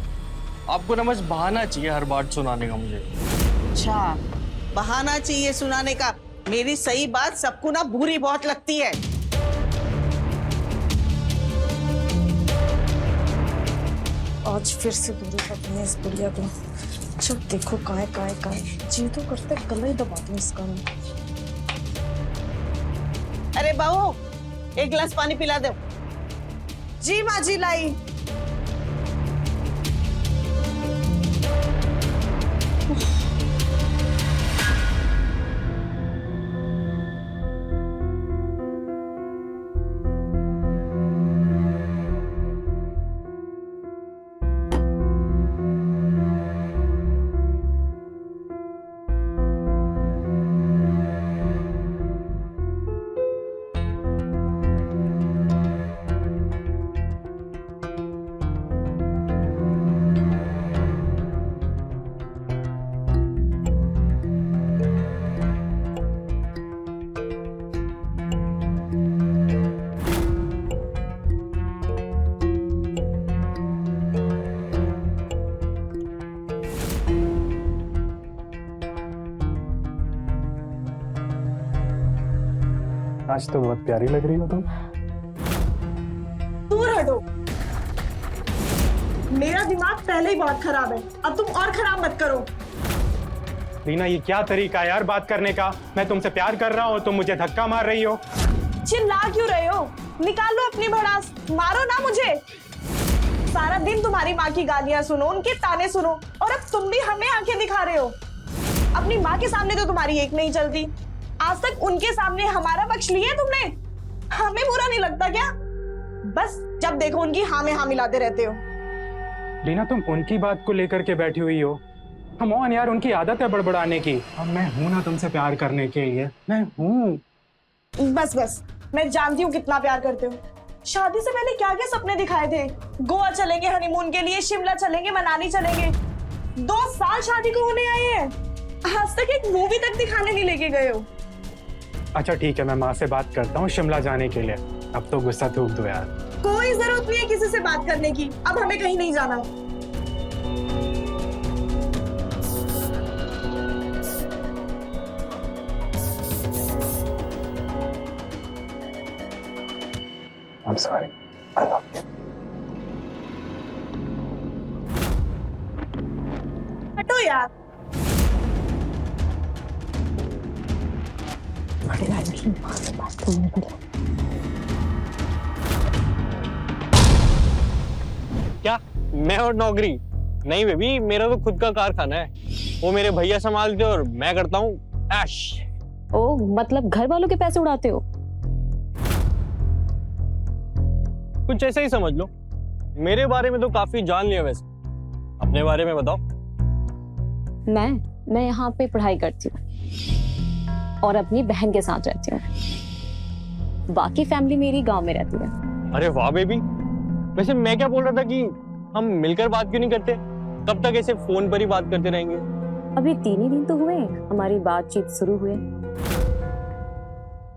आपको ना बस बहाना चाहिए हर बात सुनाने का मुझे। अच्छा, बहाना चाहिए सुनाने का। मेरी सही बात सबको ना बुरी बहुत लगती है। आज फिर से दूरी पकड़ने इस बुढ़िया को। जब देखो काय जी तो करते गला ही दबा दूं इसका मैं। अरे बहू, एक गिलास पानी पिला दो। जी माँ जी लाई। आज तो बहुत प्यारी लग रही हो तुम। दूर हटो। मेरा दिमाग पहले ही बहुत खराब है, अब तुम और खराब मत करो। रीना, ये क्या तरीका है यार बात करने का? मैं तुमसे प्यार कर रहा हूँ, तुम मुझे धक्का मार रही हो। चिल्ला क्यों रहे हो? निकाल लो अपनी भड़ास, मारो ना मुझे। सारा दिन तुम्हारी माँ की गालियां सुनो, उनके ताने सुनो, और अब तुम भी हमें आंखें दिखा रहे हो। अपनी माँ के सामने तो तुम्हारी एक नहीं चलती, आज तक उनके सामने हमारा पक्ष लिया तुमने। हमें बुरा नहीं लगता क्या? बस जब देखो उनकी हाँ में हाँ मिलाते रहते हो। रीना, तुम उनकी बात को लेकर के बैठी हुई हो। हम ऑन यार, उनकी आदत है बड़बड़ाने की। अब मैं हूं ना तुमसे प्यार करने के लिए, मैं हूं। बस मैं जानती हूँ कितना प्यार करते हो। शादी से पहले क्या क्या सपने दिखाए थे? गोवा चलेंगे हनीमून के लिए, शिमला चलेंगे, मनाली चलेंगे। 2 साल शादी को होने आए हैं, आज तक एक मूवी तक दिखाने नहीं लेके गए हो। अच्छा ठीक है, मैं माँ से बात करता हूँ शिमला जाने के लिए। अब तो गुस्सा थूक दो यार। कोई जरूरत नहीं है किसी से बात करने की, अब हमें कहीं नहीं जाना। I'm sorry. I love you. हटो यार। क्या मैं और नौकरी? नहीं बेबी, मेरा तो खुद का कारखाना है। वो मेरे भैया संभालते और मैं करता हूँ ऐश। ओ, मतलब घर वालों के पैसे उड़ाते हो? कुछ ऐसा ही समझ लो। मेरे बारे में तो काफी जान लिया, वैसे अपने बारे में बताओ। मैं यहाँ पे पढ़ाई करती हूँ और अपनी बहन के साथ रहती हूँ। बाकी फैमिली मेरी गांव में रहती है। अरे वाह बेबी, वैसे मैं क्या बोल रहा था कि हम मिलकर बात क्यों नहीं करते? कब तक ऐसे फोन पर ही बात करते रहेंगे? अभी 3 ही दिन तो हुए हमारी बातचीत शुरू हुए,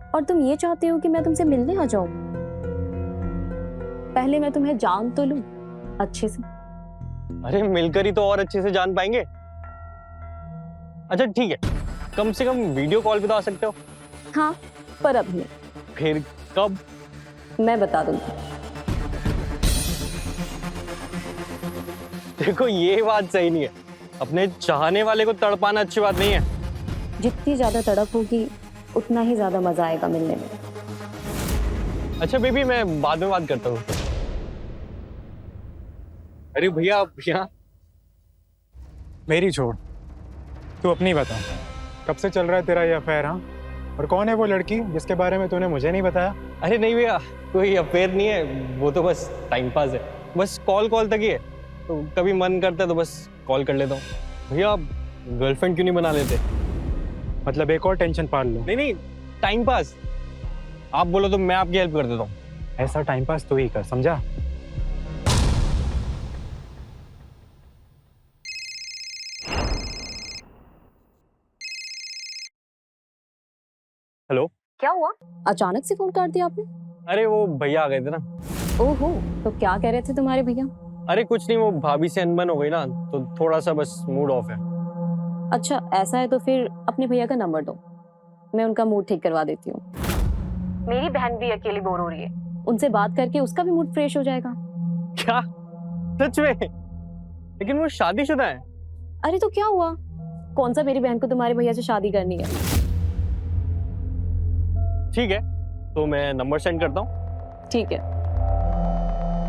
और तुम ये चाहते हो कि मैं तुमसे मिलने आ जाऊं? पहले मैं तुम्हें जान तो लूं अच्छे से। अरे मिलकर ही तो और अच्छे से जान पाएंगे। अच्छा ठीक है, कम से कम वीडियो कॉल पे तो आ सकते हो। हाँ, पर अब नहीं। फिर कब? मैं बता दूंगी। देखो ये बात सही नहीं है, अपने चाहने वाले को तड़पाना अच्छी बात नहीं है। जितनी ज्यादा तड़प होगी उतना ही ज्यादा मजा आएगा मिलने में। अच्छा बेबी, मैं बाद में बात करता हूँ। अरे भैया आप यहाँ? मेरी छोड़, तू अपनी बता। कब से चल रहा है तेरा ये अफेयर? हाँ, और कौन है वो लड़की जिसके बारे में तूने मुझे नहीं बताया? अरे नहीं भैया, कोई अफेयर नहीं है, वो तो बस टाइम पास है। बस कॉल तक ही है, तो कभी मन करता है तो बस कॉल कर लेता हूँ। भैया आप गर्लफ्रेंड क्यों नहीं बना लेते? मतलब एक और टेंशन पाल लो? नहीं, टाइम पास। आप बोलो तो मैं आपकी हेल्प कर देता हूँ। ऐसा टाइम पास तू ही कर, समझा? हेलो, क्या हुआ? अचानक से फोन कर दिया आपने? अरे वो भैया आ गए थे ना। ओहो, तो क्या कह रहे थे तुम्हारे भैया? अरे कुछ नहीं, वो भाभी से अनबन हो गई ना, तो थोड़ा सा बस मूड ऑफ है। अच्छा ऐसा है तो फिर अपने भैया का नंबर दो, मैं उनका मूड ठीक करवा देती हूँ। मेरी बहन भी अकेली बोर हो रही है, उनसे बात करके उसका भी मूड फ्रेश हो जाएगा। क्या सच में? लेकिन वो शादीशुदा है। अरे तो क्या हुआ, कौन सा मेरी बहन को तुम्हारे भैया से शादी करनी है। ठीक है, तो मैं नंबर सेंड करता हूँ। ठीक है।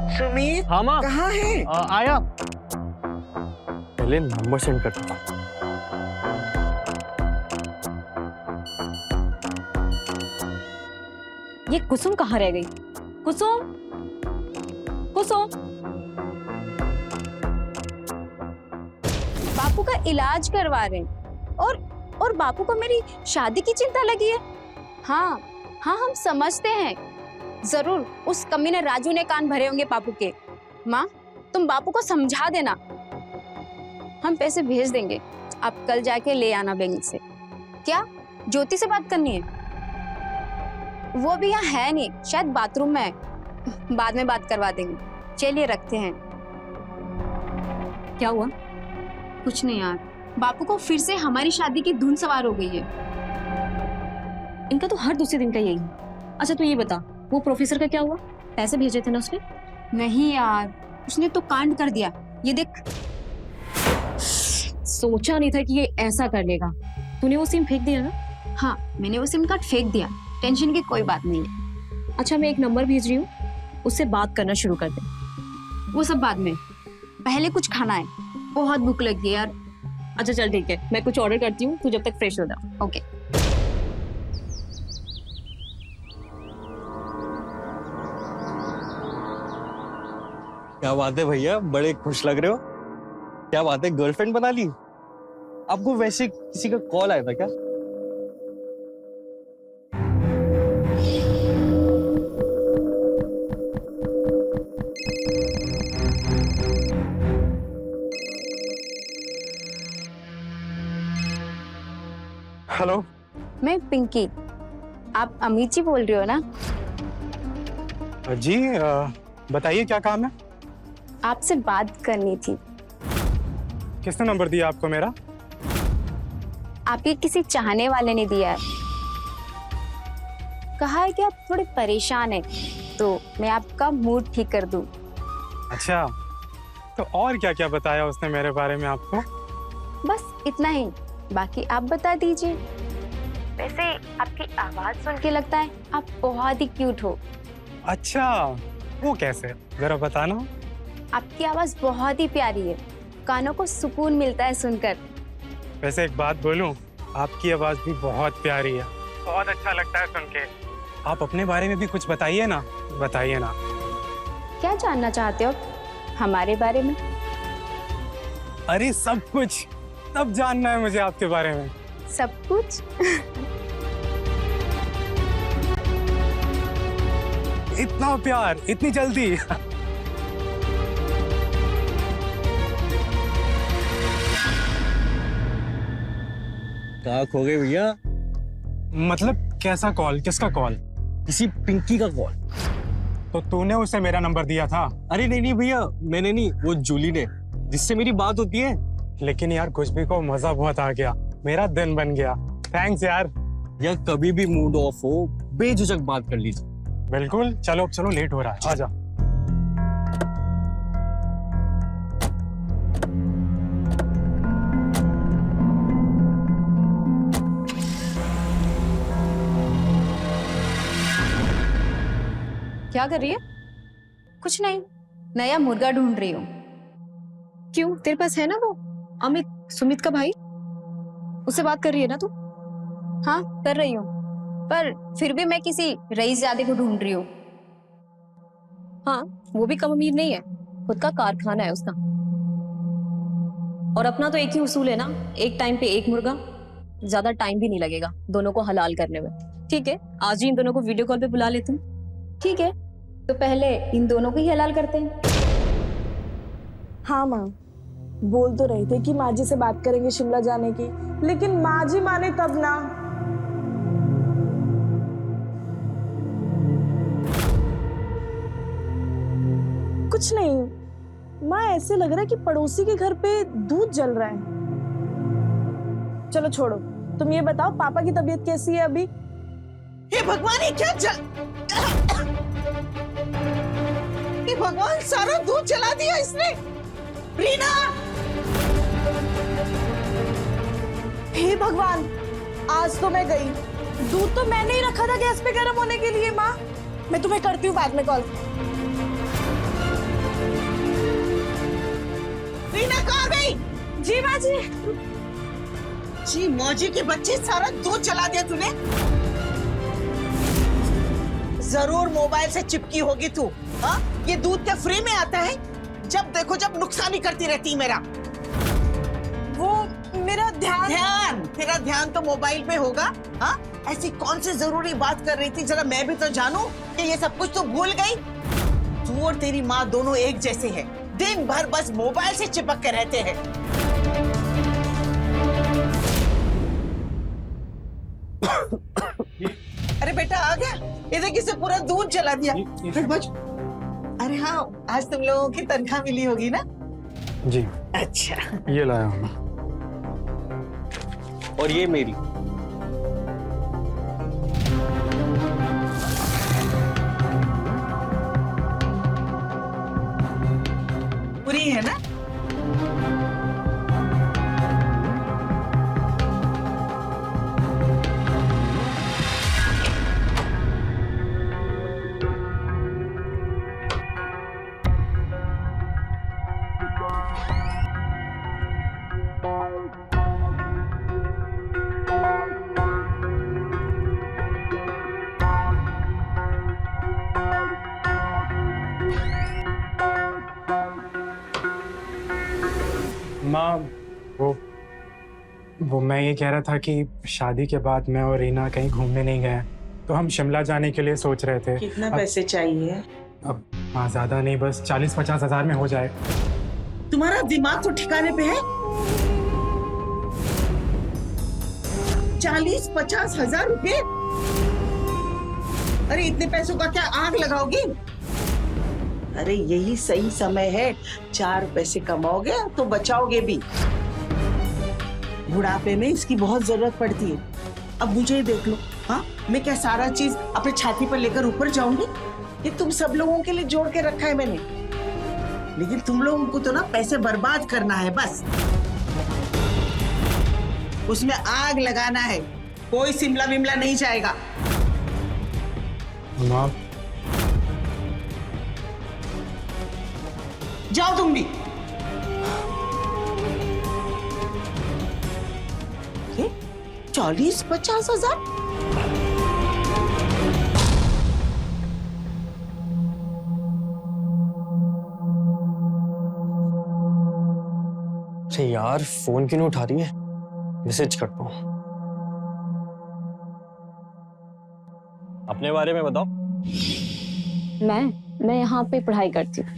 सुमित हाँ माँ कहाँ है? आया, पहले नंबर सेंड करता हूँ। ये कुसुम कहाँ रह गई? कुसुम, कुसुम। बापू का इलाज करवा रहे हैं और बापू को मेरी शादी की चिंता लगी है। हाँ हाँ हम समझते हैं, जरूर उस कमीने राजू ने कान भरे होंगे बापू के। माँ तुम बापू को समझा देना, हम पैसे भेज देंगे, आप कल जाके ले आना बैंक से। क्या ज्योति से बात करनी है? वो भी यहाँ है नहीं, शायद बाथरूम में है, बाद में बात करवा देंगे। चलिए रखते हैं। क्या हुआ? कुछ नहीं यार, बापू को फिर से हमारी शादी की धुन सवार हो गई है। इनका तो हर दूसरे दिन का यही है। अच्छा तू ये बता, वो प्रोफेसर का क्या हुआ? पैसे भेजे थे ना उसने? नहीं यार, उसने तो कांड कर दिया, ये देख। सोचा नहीं था कि ये ऐसा कर लेगा। तूने वो सिम फेंक दिया ना? हाँ मैंने वो सिम कार्ड फेंक दिया, टेंशन की कोई बात नहीं है। अच्छा मैं एक नंबर भेज रही हूँ, उससे बात करना शुरू कर दे। वो सब बाद में, पहले कुछ खाना है, बहुत भूख लगी है यार। अच्छा चल ठीक है, मैं कुछ ऑर्डर करती हूँ, तू जब तक फ्रेश हो जा। ओके। क्या बात है भैया, बड़े खुश लग रहे हो। क्या बात है, गर्लफ्रेंड बना ली? आपको वैसे किसी का कॉल आया था क्या? हेलो। मैं पिंकी, आप अमित जी बोल रहे हो ना? जी बताइए क्या काम है? आपसे बात करनी थी। किसने नंबर दिया आपको मेरा? आपके किसी चाहने वाले ने दिया है, कहा है कि आप थोड़े परेशान हैं, तो मैं आपका मूड ठीक कर दूं। अच्छा, तो और क्या क्या बताया उसने मेरे बारे में आपको? बस इतना ही, बाकी आप बता दीजिए। वैसे आपकी आवाज सुन के लगता है आप बहुत ही क्यूट हो। अच्छा, वो कैसे, जरा बताना। आपकी आवाज बहुत ही प्यारी है, कानों को सुकून मिलता है सुनकर। वैसे एक बात बोलूं, आपकी आवाज भी बहुत प्यारी है, बहुत अच्छा लगता है सुन के। आप अपने बारे में भी कुछ बताइए ना, बताइए ना। क्या जानना चाहते हो हमारे बारे में? अरे सब कुछ, सब जानना है मुझे आपके बारे में। सब कुछ? इतना प्यार, इतनी जल्दी? कहाँ खो गए भैया? मतलब कैसा कॉल, किसका कॉल? किसी पिंकी का कॉल। तो तूने उसे मेरा नंबर दिया था? अरे नहीं नहीं भैया, मैंने नहीं, वो जूली ने, जिससे मेरी बात होती है। लेकिन यार खुशबू को मजा बहुत आ गया, मेरा दिन बन गया। थैंक्स यार। या कभी भी मूड ऑफ हो, बेझिझक बात कर लीजिए। बिल्कुल, चलो अब चलो, लेट हो रहा है, आजा। क्या कर रही है? कुछ नहीं, नया मुर्गा ढूंढ रही हूँ। क्यों, तेरे पास है ना वो अमित, सुमित का भाई, उससे बात कर रही है ना तू? हाँ कर रही हूँ, पर फिर भी मैं किसी रईसजादे को ढूंढ रही हूँ। हाँ, वो भी कम अमीर नहीं है, खुद का कारखाना है उसका। और अपना तो एक ही उसूल है ना, एक टाइम पे एक मुर्गा, ज्यादा टाइम भी नहीं लगेगा दोनों को हलाल करने में। ठीक है, आज ही इन दोनों को वीडियो कॉल पे बुला लेती हूँ। ठीक है, तो पहले इन दोनों को ही हलाल करते हैं। हाँ माँ, बोल तो रहे थे कि माँ जी से बात करेंगे शिमला जाने की, लेकिन माँ जी माने तब ना। कुछ नहीं, माँ ऐसे लग रहा है कि पड़ोसी के घर पे दूध जल रहा है। चलो छोड़ो, तुम ये बताओ पापा की तबीयत कैसी है अभी? हे भगवान, ये क्या जल, हे भगवान, सारा दूध जला दिया इसने। रीना, हे भगवान, आज तो मैं गई। दूध तो मैंने ही रखा था गैस पे गर्म होने के लिए। माँ, मैं तुम्हें करती हूँ बाद में कॉल। रीना कहाँ गई? जी माँ जी। जी मौजी के बच्चे, सारा दूध जला दिया तूने। जरूर मोबाइल से चिपकी होगी तू। हाँ, ये दूध क्या फ्री में आता है? जब देखो जब नुकसानी करती रहती मेरा। वो मेरा ध्यान, तेरा ध्यान तो मोबाइल पे होगा। हाँ, ऐसी कौन सी जरूरी बात कर रही थी, जरा मैं भी तो जानूं कि ये सब कुछ तो भूल गई। तू और तेरी माँ दोनों एक जैसे हैं, दिन भर बस मोबाइल से चिपक के रहते हैं। अरे बेटा आ गया, इधर किसे पूरा दूध जला दिया। अरे हाँ, आज तुम लोगों की तनख्वाह मिली होगी ना? जी। अच्छा, ये लाया हूँ। और ये मेरी। पूरी है ना? माँ, वो मैं ये कह रहा था कि शादी के बाद मैं और रीना कहीं घूमने नहीं गए, तो हम शिमला जाने के लिए सोच रहे थे। कितना पैसे चाहिए? अब हाँ, ज्यादा नहीं, बस 40-50 हजार में हो जाए। तुम्हारा दिमाग तो ठिकाने पे है? 40-50 हजार रुपए? अरे इतने पैसों का क्या आग लगाओगी? अरे यही सही समय है, 4 पैसे कमाओगे तो बचाओगे भी। बुढ़ापे में इसकी बहुत जरूरत पड़ती है। अब मुझे ही देख लो। हाँ, मैं क्या सारा चीज अपने छाती पर लेकर ऊपर जाऊंगी? ये तुम सब लोगों के लिए जोड़ के रखा है मैंने, लेकिन तुम लोगों को तो ना पैसे बर्बाद करना है बस। उसमें आग लगाना है, कोई शिमला विमला नहीं जाएगा। माँ, जाओ तुम भी। 40-50 हजार? अरे यार, फोन क्यों नहीं उठा रही है? मैसेज करता हूँ। अपने बारे में बताओ। मैं यहाँ पे पढ़ाई करती हूँ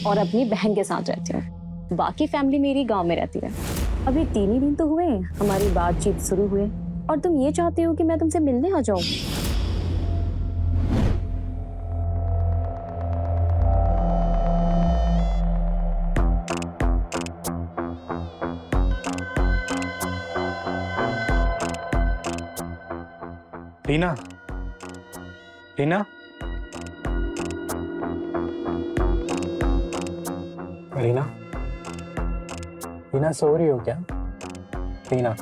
और अपनी बहन के साथ रहती हूँ। बाकी फैमिली मेरी गांव में रहती है। अभी 3 ही दिन तो हुए हमारी बातचीत शुरू हुए और तुम ये चाहते हो कि मैं तुमसे मिलने आ जाऊं? रीना, रीना, रीना, रीना सो रही हो क्या? रीना,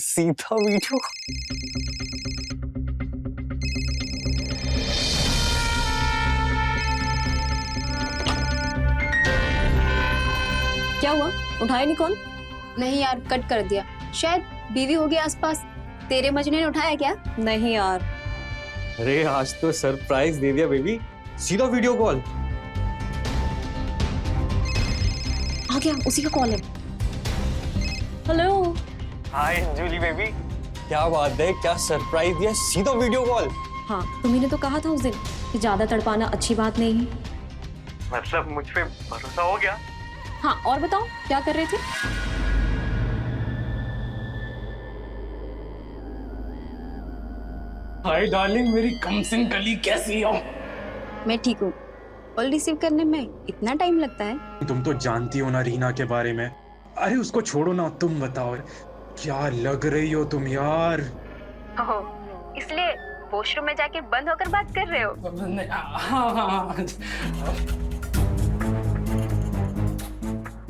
सीधा वीडियो। क्या हुआ, उठाया नहीं कॉल? नहीं यार, कट कर दिया। शायद बीवी होगी आसपास। तेरे मजनू ने उठाया क्या? नहीं यार। अरे आज तो सरप्राइज दे दिया बेबी, सीधा वीडियो कॉल। आ गया, उसी का कॉल है। हेलो। हाय जूली बेबी, क्या बात है, क्या सरप्राइज दिया, सीधा वीडियो कॉल। हाँ, तुम्ही ने तो कहा था उस दिन कि ज्यादा तड़पाना अच्छी बात नहीं है। मतलब मुझ पे भरोसा हो गया? हाँ, और बताओ क्या कर रहे थे? हाय डार्लिंग, मेरी कमसिन कली कैसी हो? मैं ठीक हूँ। कॉल रिसीव करने में इतना टाइम लगता है? तुम तो जानती हो ना रीना के बारे में। अरे उसको छोड़ो ना, तुम बताओ क्या लग रही हो तुम यार। ओह, इसलिए वॉशरूम में जाके बंद होकर बात कर रहे हो? हाँ।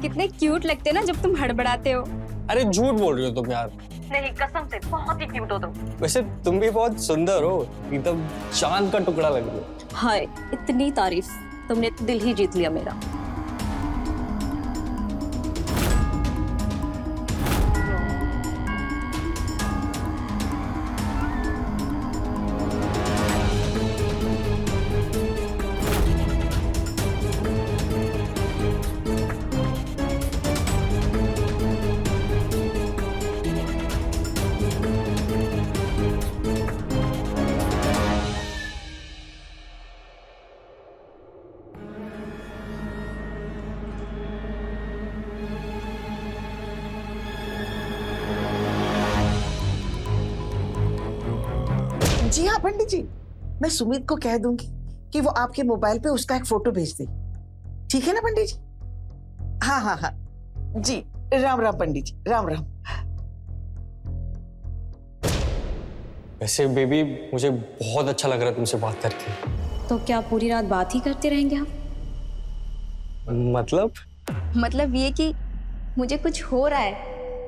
कितने क्यूट लगते हैं ना जब तुम हड़बड़ाते हो। अरे झूठ बोल रही हो तुम यार। नहीं, कसम से बहुत ही क्यूट हो तुम। वैसे तुम भी बहुत सुंदर हो, एकदम चांद का टुकड़ा लग रही हो। हाय, इतनी तारीफ, तुमने दिल ही जीत लिया मेरा। जी हाँ पंडित जी, मैं सुमित को कह दूंगी कि वो आपके मोबाइल पे उसका एक फोटो भेज दे। ठीक है ना पंडित जी? हाँ हाँ हाँ जी, राम राम पंडित जी, राम राम। वैसे बेबी मुझे बहुत अच्छा लग रहा है तुमसे बात करके। तो क्या पूरी रात बात ही करते रहेंगे आप? मतलब ये कि मुझे कुछ हो रहा है।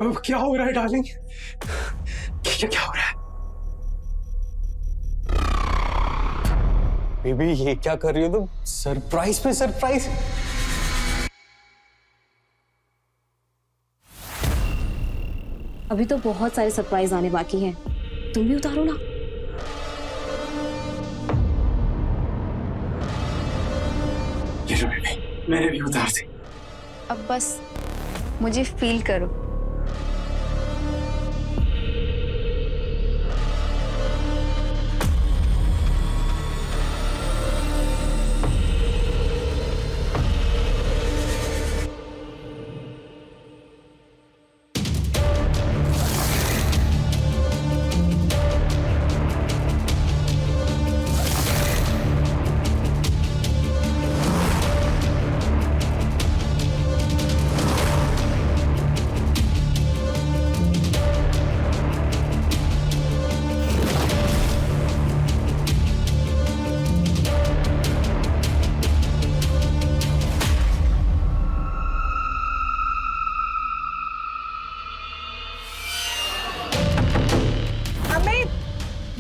अब क्या हो रहा है डार्लिंग? क्या हो रहा है? बेबी ये क्या कर रही हो तुम? सरप्राइज पे सरप्राइज। अभी तो बहुत सारे सरप्राइज आने बाकी हैं, तुम भी उतारो ना। ये जो बेबी, मैंने भी उतार दी। अब बस मुझे फील करो।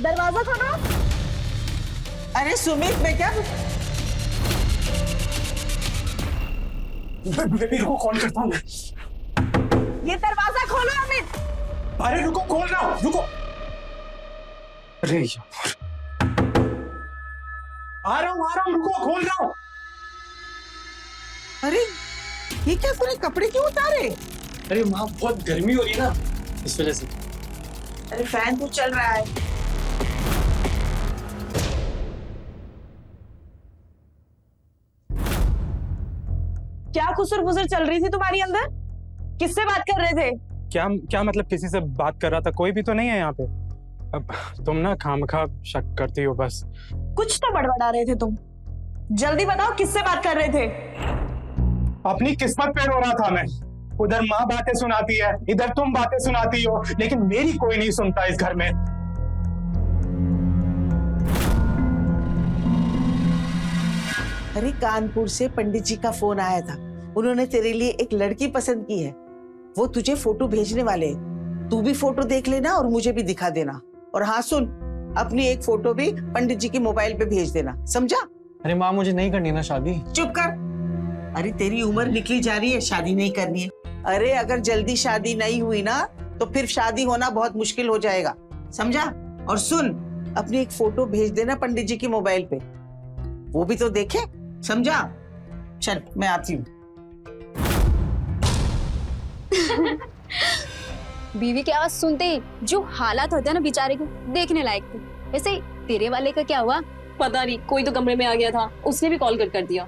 दरवाजा खोलो। अरे सुमित, मैं क्या बेबी रुको, कॉल करता हूँ मैं। ये दरवाजा खोलो अमित। अरे रुको, खोल रहा हूँ, रुको। अरे यार, आ रहा हूँ, रुको, खोल रहा हूँ। अरे ये क्या, तूने कपड़े क्यों उतारे? अरे माँ, बहुत गर्मी हो रही है ना, इस वजह से। अरे फैन तो चल रहा है। क्या खुसर फुसर चल रही थी तुम्हारी अंदर? किससे बात कर रहे थे? क्या मतलब किसी से बात कर रहा था? कोई भी तो नहीं है यहाँ पे। अब तुम ना खामखा शक करती हो बस। कुछ तो बड़बड़ा रहे थे तुम। जल्दी बताओ किससे बात कर रहे थे? अपनी किस्मत पे रो रहा था मैं। उधर माँ बातें सुनाती है, इधर तुम बातें सुनाती हो, लेकिन मेरी कोई नहीं सुनता इस घर में। अरे कानपुर से पंडित जी का फोन आया था, उन्होंने तेरे लिए एक लड़की पसंद की है, वो तुझे फोटो भेजने वाले हैं। तू भी फोटो देख लेना और मुझे भी दिखा देना। और हाँ सुन, अपनी एक फोटो भी पंडित जी के मोबाइल पे भेज देना, समझा? अरे माँ, मुझे नहीं करनी ना शादी। चुप कर। अरे तेरी उम्र निकली जा रही है, शादी नहीं करनी है। अरे अगर जल्दी शादी नहीं हुई ना तो फिर शादी होना बहुत मुश्किल हो जाएगा, समझा? और सुन, अपनी एक फोटो भेज देना पंडित जी के मोबाइल पे, वो भी तो देखे, समझा? चल मैं आती हूँ। बीवी की आवाज सुनते ही जो हालात होते हैं ना बेचारे के, देखने लायक थे। वैसे तेरे वाले का क्या हुआ पता नहीं, कोई तो कमरे में आ गया था, उसने भी कॉल कर दिया।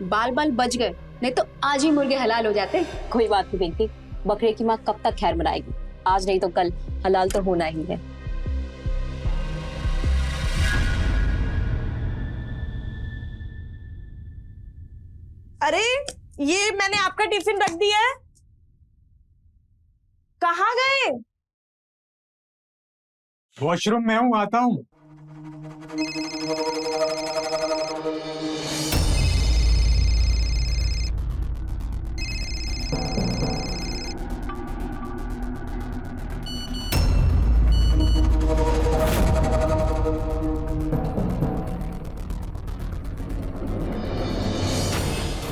बाल बाल बच गए, नहीं तो आज ही मुर्गे हलाल हो जाते। कोई बात नहीं बेटी, बकरे की माँ कब तक खैर मनाएगी, आज नहीं तो कल हलाल तो होना ही है। अरे ये मैंने आपका टिफिन रख दिया है, कहाँ गए? वॉशरूम में हूँ, आता हूँ।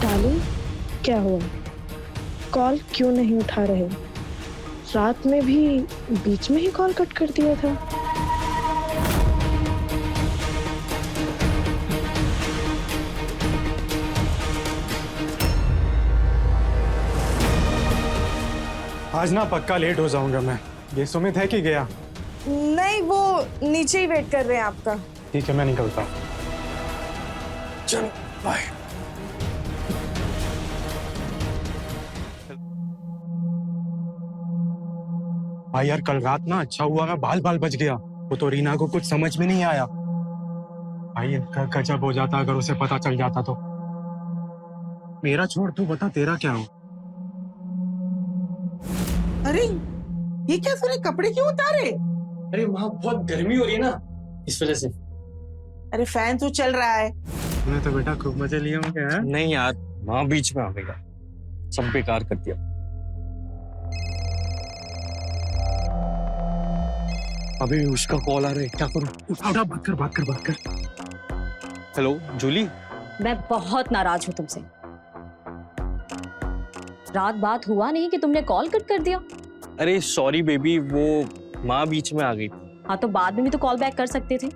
डार्लिंग, क्या हुआ? कॉल क्यों नहीं उठा रहे? रात में भी बीच में ही कॉल कट कर दिया था। आज ना पक्का लेट हो जाऊंगा मैं। ये सुमित है कि गया? नहीं, वो नीचे ही वेट कर रहे हैं आपका। ठीक है, मैं निकलता। चलो बाय। भाई यार, कल रात ना अच्छा हुआ मैं बाल बाल बच गया। वो तो रीना को कुछ समझ में नहीं आया। भाई इनका गजब हो जाता अगर उसे पता चल जाता तो। मेरा छोड़, तू बता तेरा क्या हो? अरे ये क्या, तूने कपड़े क्यों उतारे? अरे वहाँ बहुत गर्मी हो रही है ना, इस वजह से। अरे फैन तो चल रहा है। तूने तो बेटा खूब मजे लिए होंगे। हैं? नहीं यार, वहाँ बीच में आ गया, सब बेकार कर दिया। अभी उसका कॉल आ रहा है, क्या करूं? उठा, बात कर। हेलो जूली। मैं बहुत नाराज हूँ तुमसे। रात बात हुआ नहीं कि तुमने कॉल कट कर दिया। अरे सॉरी बेबी, वो माँ बीच में आ गई। हाँ तो बाद में भी तो कॉल बैक कर सकते थे।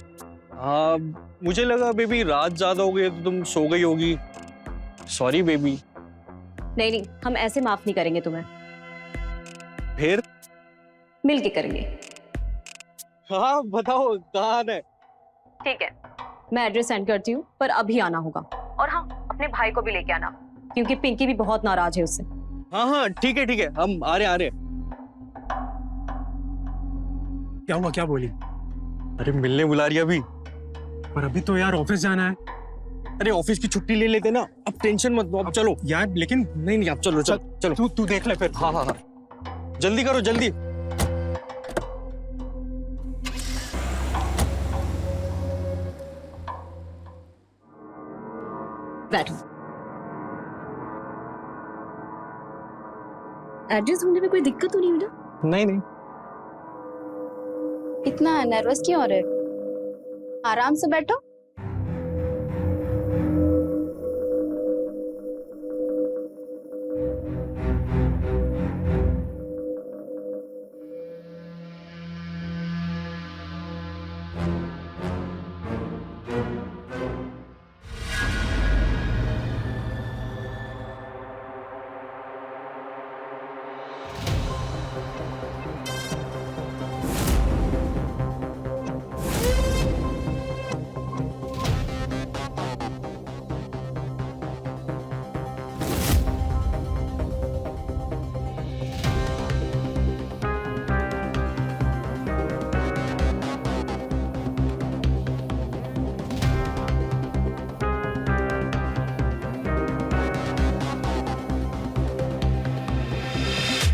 हाँ मुझे लगा बेबी रात ज्यादा हो गई तो तुम सो गई होगी। Sorry baby. नहीं, हम ऐसे माफ नहीं करेंगे तुम्हें। फिर मिल के करेंगे। हाँ बताओ कहाँ है? ठीक है, मैं एड्रेस सेंड करती हूँ, पर अभी आना होगा। और हाँ, अपने भाई को भी लेके आना, क्योंकि पिंकी भी बहुत नाराज है उससे। हाँ ठीक है, हम आ रहे। क्या हुआ, क्या बोली? अरे मिलने बुला रही है अभी। पर अभी तो यार ऑफिस जाना है। अरे ऑफिस की छुट्टी ले लेते ना, अब टेंशन मत लो, अब चलो यार। लेकिन नहीं आप चलो। तू देख ले फिर। हाँ जल्दी करो जल्दी। बैठो। एड्रेस ढूंढने में कोई दिक्कत तो नहीं हुई ना? नहीं। इतना नर्वस क्यों हो रहे हो? आराम से बैठो।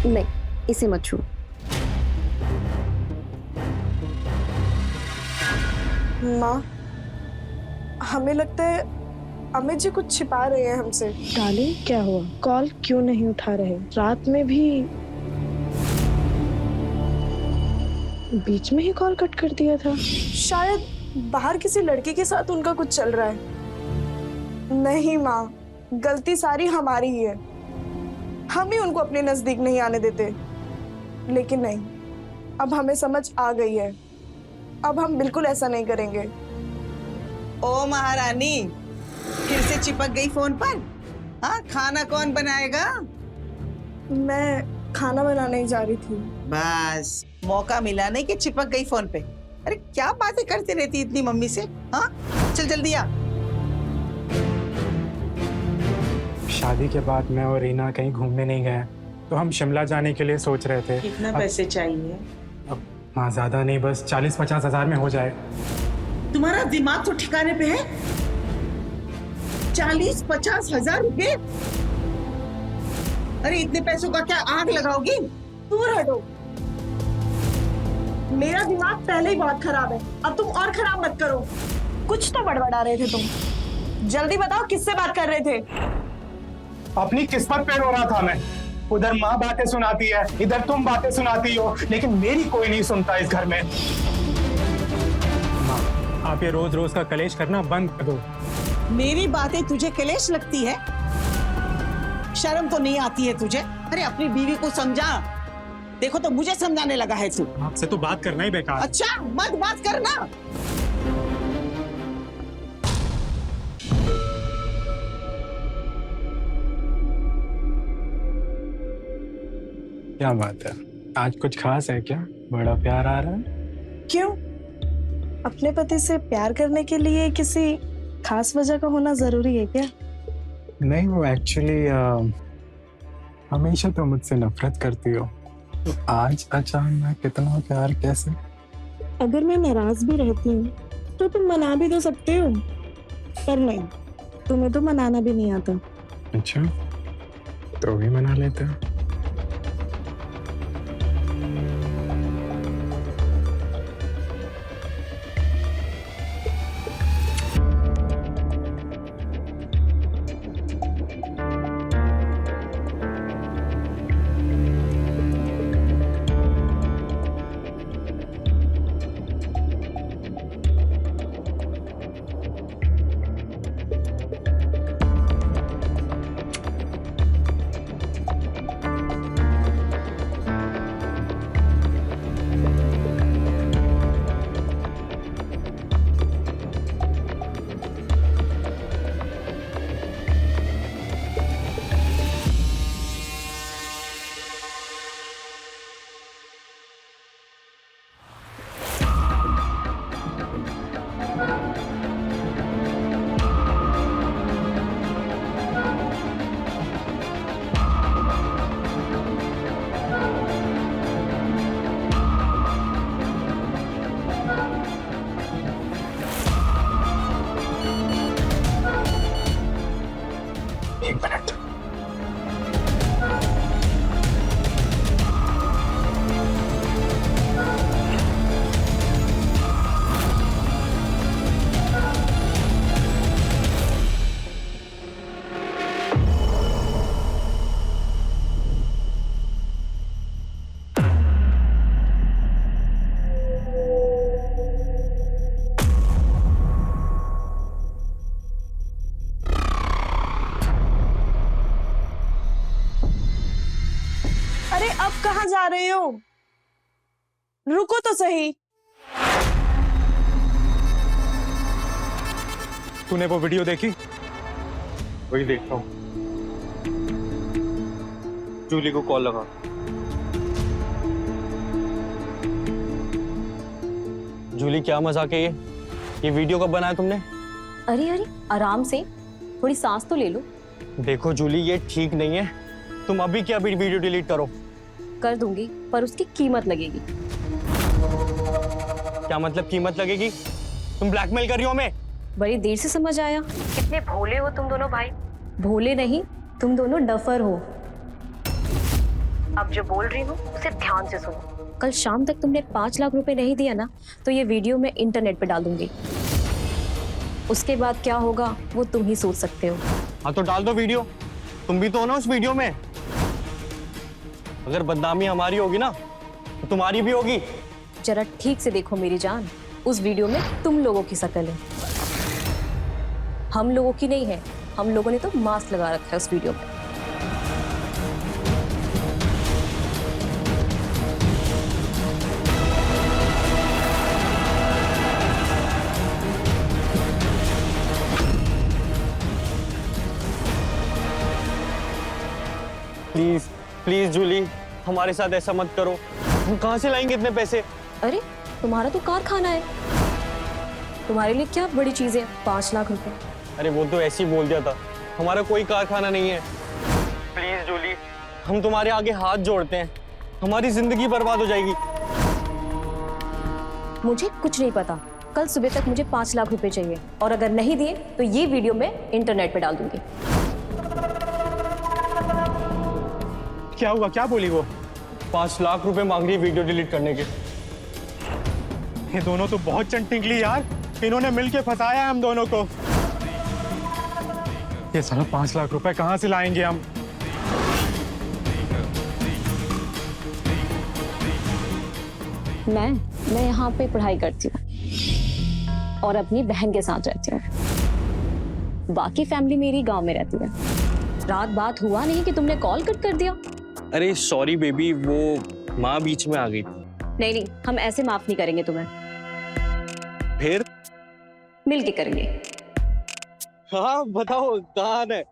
नहीं, इसे मत छू। माँ, हमें लगता है अमित जी कुछ छिपा रहे हैं हमसे। डार्लिंग, क्या हुआ? कॉल क्यों नहीं उठा रहे? रात में भी बीच में ही कॉल कट कर दिया था। शायद बाहर किसी लड़के के साथ उनका कुछ चल रहा है। नहीं माँ, गलती सारी हमारी ही है। हम ही उनको अपने नजदीक नहीं आने देते। लेकिन नहीं, अब हमें समझ आ गई है। अब हम बिल्कुल ऐसा नहीं करेंगे। ओ महारानी, फिर से चिपक गई फोन पर? हाँ, खाना कौन बनाएगा? मैं खाना बनाने ही जा रही थी। बस मौका मिला नहीं कि चिपक गई फोन पे। अरे क्या बातें करती रहती इतनी मम्मी से? हाँ, चल जल्दी आ। शादी के बाद मैं और रीना कहीं घूमने नहीं गए, तो हम शिमला जाने के लिए सोच रहे थे। कितना पैसे चाहिए? अब हाँ, ज्यादा नहीं, बस 40-50 हजार में हो जाए। तुम्हारा दिमाग तो ठिकाने पे है? 40-50 हजार रुपए? अरे इतने पैसों का क्या आग लगाओगी? दूर हटो। मेरा दिमाग पहले ही बहुत खराब है, अब तुम और खराब मत करो। कुछ तो बड़बड़ा रहे थे तुम। जल्दी बताओ, किससे बात कर रहे थे? अपनी किस्मत पे रो रहा था मैं। उधर माँ बातें सुनाती है, इधर तुम बातें सुनाती हो, लेकिन मेरी कोई नहीं सुनता इस घर में। माँ, आप ये रोज रोज का कलेश करना बंद कर दो। मेरी बातें तुझे कलेश लगती है? शर्म तो नहीं आती है तुझे? अरे अपनी बीवी को समझा। देखो तो मुझे समझाने लगा है तू। आपसे तो बात करना ही बेकार। अच्छा, मत बात करना। क्या बात है, आज कुछ खास है क्या? बड़ा प्यार आ रहा है? क्यों? अपने पति से प्यार करने के लिए किसी खास वजह का होना जरूरी है क्या? नहीं, वो एक्चुअली हमेशा तो मुझसे नफरत करती हो, तो आज अचानक इतना प्यार कैसे? अगर मैं नाराज भी रहती हूँ तो तुम मना भी तो सकते हो, पर नहीं, तुम्हें तो मनाना भी नहीं आता। अच्छा, तो भी मना लेते हो। अब कहाँ जा रहे हो? रुको तो सही। तूने वो वीडियो देखी? वही देखता हूँ। जूली को कॉल लगा। जूली, क्या मजाक है ये वीडियो कब बनाया तुमने? अरे अरे, आराम से, थोड़ी सांस तो ले लो। देखो जूली, ये ठीक नहीं है। तुम अभी क्या अभी वीडियो डिलीट करो। कर दूंगी, पर उसकी कीमत लगेगी। क्या मतलब कीमत लगेगी? तुम ब्लैकमेल कर रही हो हमें? बड़ी देर से समझ आया। कितने भोले हो तुम दोनों भाई। भोले नहीं, तुम दोनों डफर हो। अब जो बोल रही हूँ उसे ध्यान से सुनो। कल शाम तक तुमने 5 लाख रुपए नहीं दिया ना, तो ये वीडियो मैं इंटरनेट पे डाल दूंगी। उसके बाद क्या होगा वो तुम ही सोच सकते हो। हाँ तो डाल दो वीडियो, तुम भी तो हो ना उस वीडियो में। अगर बदनामी हमारी होगी ना तो तुम्हारी भी होगी। जरा ठीक से देखो मेरी जान, उस वीडियो में तुम लोगों की शक्ल है, हम लोगों की नहीं है। हम लोगों ने तो मास्क लगा रखा है उस वीडियो पे। प्लीज प्लीज जूली, हमारे साथ ऐसा मत करो। हम कहाँ से लाएंगे इतने पैसे? अरे तुम्हारा तो कारखाना है, तुम्हारे लिए क्या बड़ी चीज है 5 लाख रुपए। अरे वो तो ऐसे ही बोल दिया था, हमारा कोई कारखाना नहीं है। प्लीज जूली, हम तुम्हारे आगे हाथ जोड़ते हैं, हमारी जिंदगी बर्बाद हो जाएगी। मुझे कुछ नहीं पता, कल सुबह तक मुझे 5 लाख रुपए चाहिए, और अगर नहीं दिए तो ये वीडियो मैं इंटरनेट पे डाल दूंगी। क्या हुआ, क्या बोली वो? 5 लाख रुपए मांग रही है वीडियो डिलीट करने के। ये दोनों तो बहुत चंटिंगली यार, इन्होंने मिलके फंसाया है हम दोनों को। ये साला 5 लाख रुपए कहाँ से लाएंगे हम? मैं यहाँ पे पढ़ाई करती हूँ और अपनी बहन के साथ रहती हूँ। बाकी फैमिली मेरी गांव में रहती है। रात बात हुआ नहीं कि तुमने कॉल कट कर दिया। अरे सॉरी बेबी, वो माँ बीच में आ गई। नहीं, हम ऐसे माफ नहीं करेंगे तुम्हें। फिर मिल के करेंगे। हाँ बताओ कहाँ आना है?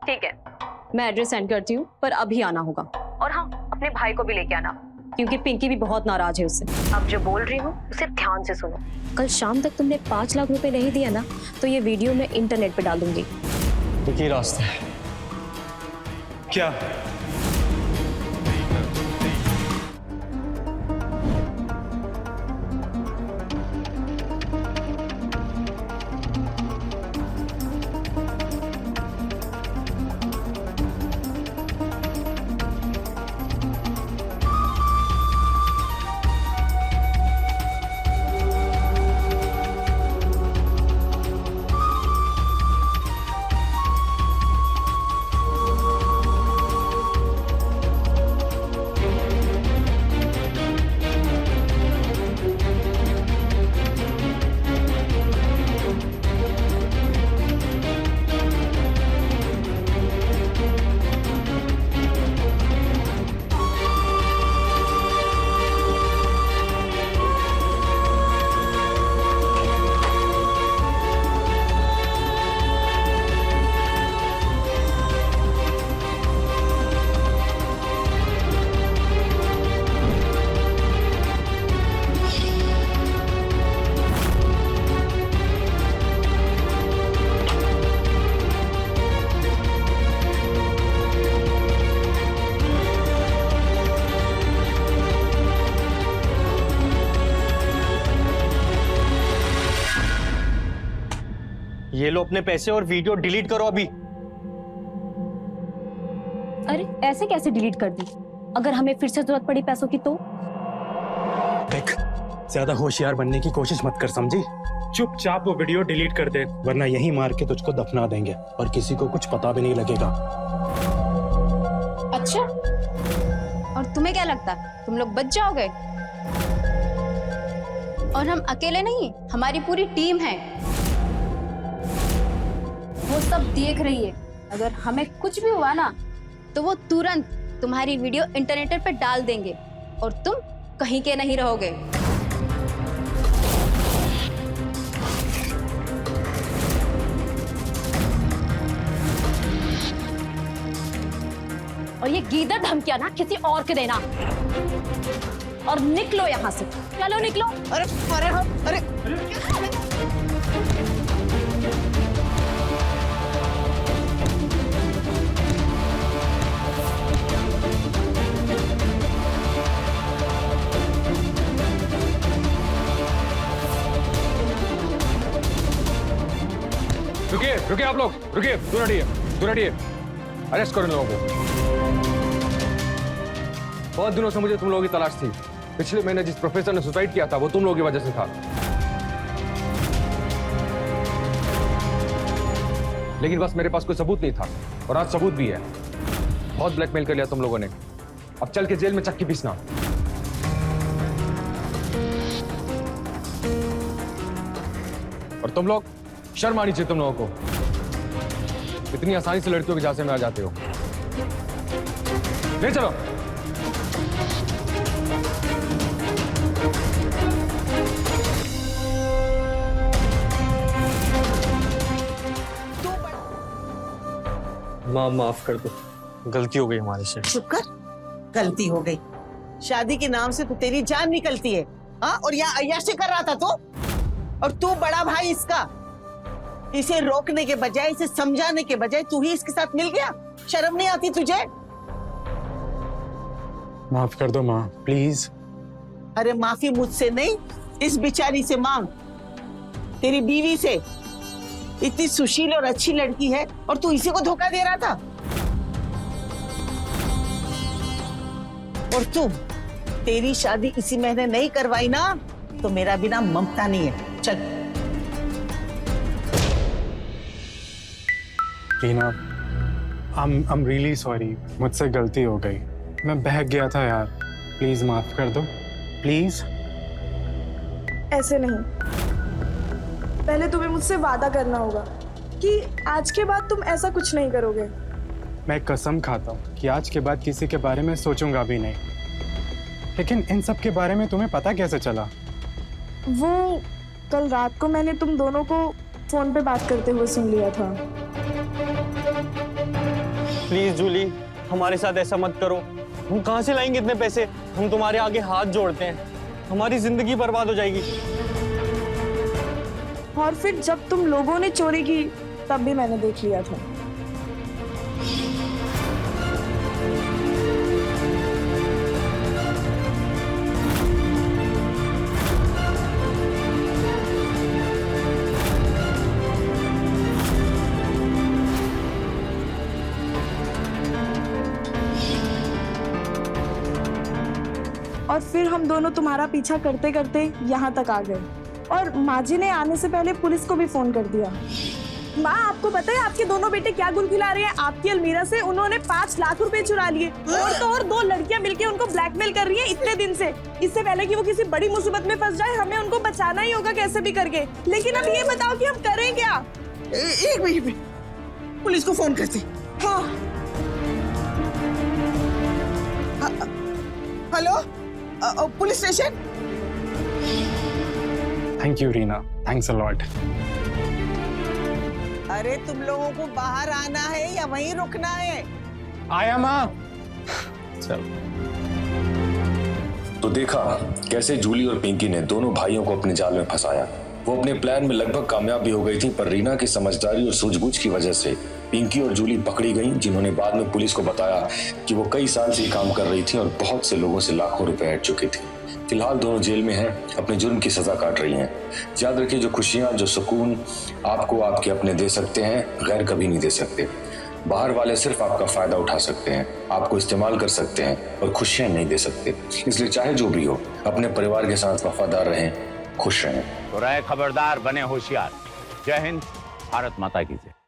ठीक है, मैं एड्रेस सेंड करती हूँ, पर अभी आना होगा। और हाँ, अपने भाई को भी लेके आना, क्योंकि पिंकी भी बहुत नाराज है उससे। अब जो बोल रही हूँ उसे ध्यान से सुनो। कल शाम तक तुमने 5 लाख रुपए नहीं दिया ना, तो ये वीडियो मैं इंटरनेट पे डाल दूंगी। एक ही रास्ता है। क्या? ये लो अपने पैसे और वीडियो डिलीट करो अभी। अरे ऐसे कैसे डिलीट कर दी? अगर हमें फिर से जरूरत पड़ी पैसों की तो? देख, ज्यादा होशियार बनने की कोशिश मत कर, समझी? चुपचाप वो वीडियो डिलीट कर दे, वरना यही मार के तुझको दफना देंगे और किसी को कुछ पता भी नहीं लगेगा। अच्छा, और तुम्हें क्या लगता तुम लोग बच जाओगे? और हम अकेले नहीं, हमारी पूरी टीम है, वो सब देख रही है। अगर हमें कुछ भी हुआ ना, तो वो तुरंत तुम्हारी वीडियो इंटरनेट पे डाल देंगे और तुम कहीं के नहीं रहोगे। और ये गीदड़ धमकियां ना किसी और के देना। और निकलो यहाँ से, चलो निकलो। अरे अरे अरे रुकिए रुकिए, आप लोग रुकिए, दूर हटिए, दूर हटिए। अरेस्ट करो इन लोगों को। बहुत दिनों से मुझे तुम लोगों की तलाश थी। पिछले महीने जिस प्रोफेसर ने सुसाइड किया था वो तुम लोगों की वजह से था, लेकिन बस मेरे पास कोई सबूत नहीं था, और आज सबूत भी है। बहुत ब्लैकमेल कर लिया तुम लोगों ने, अब चल के जेल में चक्की पीसना। और तुम लोग, शर्म आनी चाहिए तुम लोगों को। इतनी आसानी से लड़कियों के झांसे में आ जाते हो। ले चलो। माँ माफ कर दो, गलती हो गई हमारे से। चुप कर, गलती हो गई। शादी के नाम से तो तेरी जान निकलती है, हाँ? और यहाँ अय्याशी कर रहा था तू, और तू बड़ा भाई इसका। इसे रोकने के बजाय, इसे समझाने के बजाय तू ही इसके साथ मिल गया। शर्म नहीं आती तुझे? माफ कर दो माँ, प्लीज। अरे माफी मुझसे नहीं, इस बेचारी से मांग, तेरी बीवी से। इतनी सुशील और अच्छी लड़की है और तू इसी को धोखा दे रहा था। और तू, तेरी शादी इसी महीने नहीं करवाई ना तो मेरा भी नाम ममता नहीं है। चल। रीना, I'm really sorry, मुझसे गलती हो गई। मैं बहक गया था यार, प्लीज माफ कर दो, प्लीज। ऐसे नहीं, पहले तुम्हें मुझसे वादा करना होगा कि आज के बाद तुम ऐसा कुछ नहीं करोगे। मैं कसम खाता हूँ कि आज के बाद किसी के बारे में सोचूंगा भी नहीं। लेकिन इन सब के बारे में तुम्हें पता कैसे चला? वो कल रात को मैंने तुम दोनों को फोन पे बात करते हुए सुन लिया था। प्लीज जूली, हमारे साथ ऐसा मत करो। हम कहाँ से लाएंगे इतने पैसे? हम तुम्हारे आगे हाथ जोड़ते हैं, हमारी जिंदगी बर्बाद हो जाएगी। और फिर जब तुम लोगों ने चोरी की तब भी मैंने देख लिया था। और फिर हम दोनों तुम्हारा पीछा करते करते यहाँ तक आ गए और माँ जी ने आने से पहले पुलिस को भी फोन कर दिया। माँ, आपको पता है आपके दोनों बेटे क्या गुल खिला रहे हैं? आपकी अलमीरा से उन्होंने 5 लाख रुपए चुरा लिए और तो और 2 लड़कियां मिलके उनको ब्लैकमेल कर रही हैं इतने दिन से। इससे पहले कि वो किसी बड़ी मुसीबत में फंस जाए, हमें उनको बचाना ही होगा कैसे भी करके। लेकिन अब ये बताओ कि हम करें क्या? एक मिनट, पुलिस को फोन करते। हाँ। Hello, police station. Thank you Reena, thanks a lot. अरे तुम लोगों को बाहर आना है या वहीं रुकना है? आया माँ। चल। तो देखा कैसे जूली और पिंकी ने दोनों भाइयों को अपने जाल में फंसाया। वो अपने प्लान में लगभग कामयाब भी हो गई थी, पर रीना की समझदारी और सूझबूझ की वजह से पिंकी और जूली पकड़ी गईं, जिन्होंने बाद में पुलिस को बताया कि वो कई साल से काम कर रही थी और बहुत से लोगों से लाखों रुपए ऐंठ चुकी थी। फिलहाल दोनों जेल में हैं, अपने जुर्म की सजा काट रही हैं। याद रखिए, जो खुशियां, जो सुकून आपको आपके अपने दे सकते हैं, गैर कभी नहीं दे सकते। बाहर वाले सिर्फ आपका फायदा उठा सकते हैं, आपको इस्तेमाल कर सकते हैं और खुशियां नहीं दे सकते। इसलिए चाहे जो भी हो, अपने परिवार के साथ वफादार रहें, खुश रहें। तो रहे खबरदार, बने होशियार। जय हिंद, भारत माता की जय।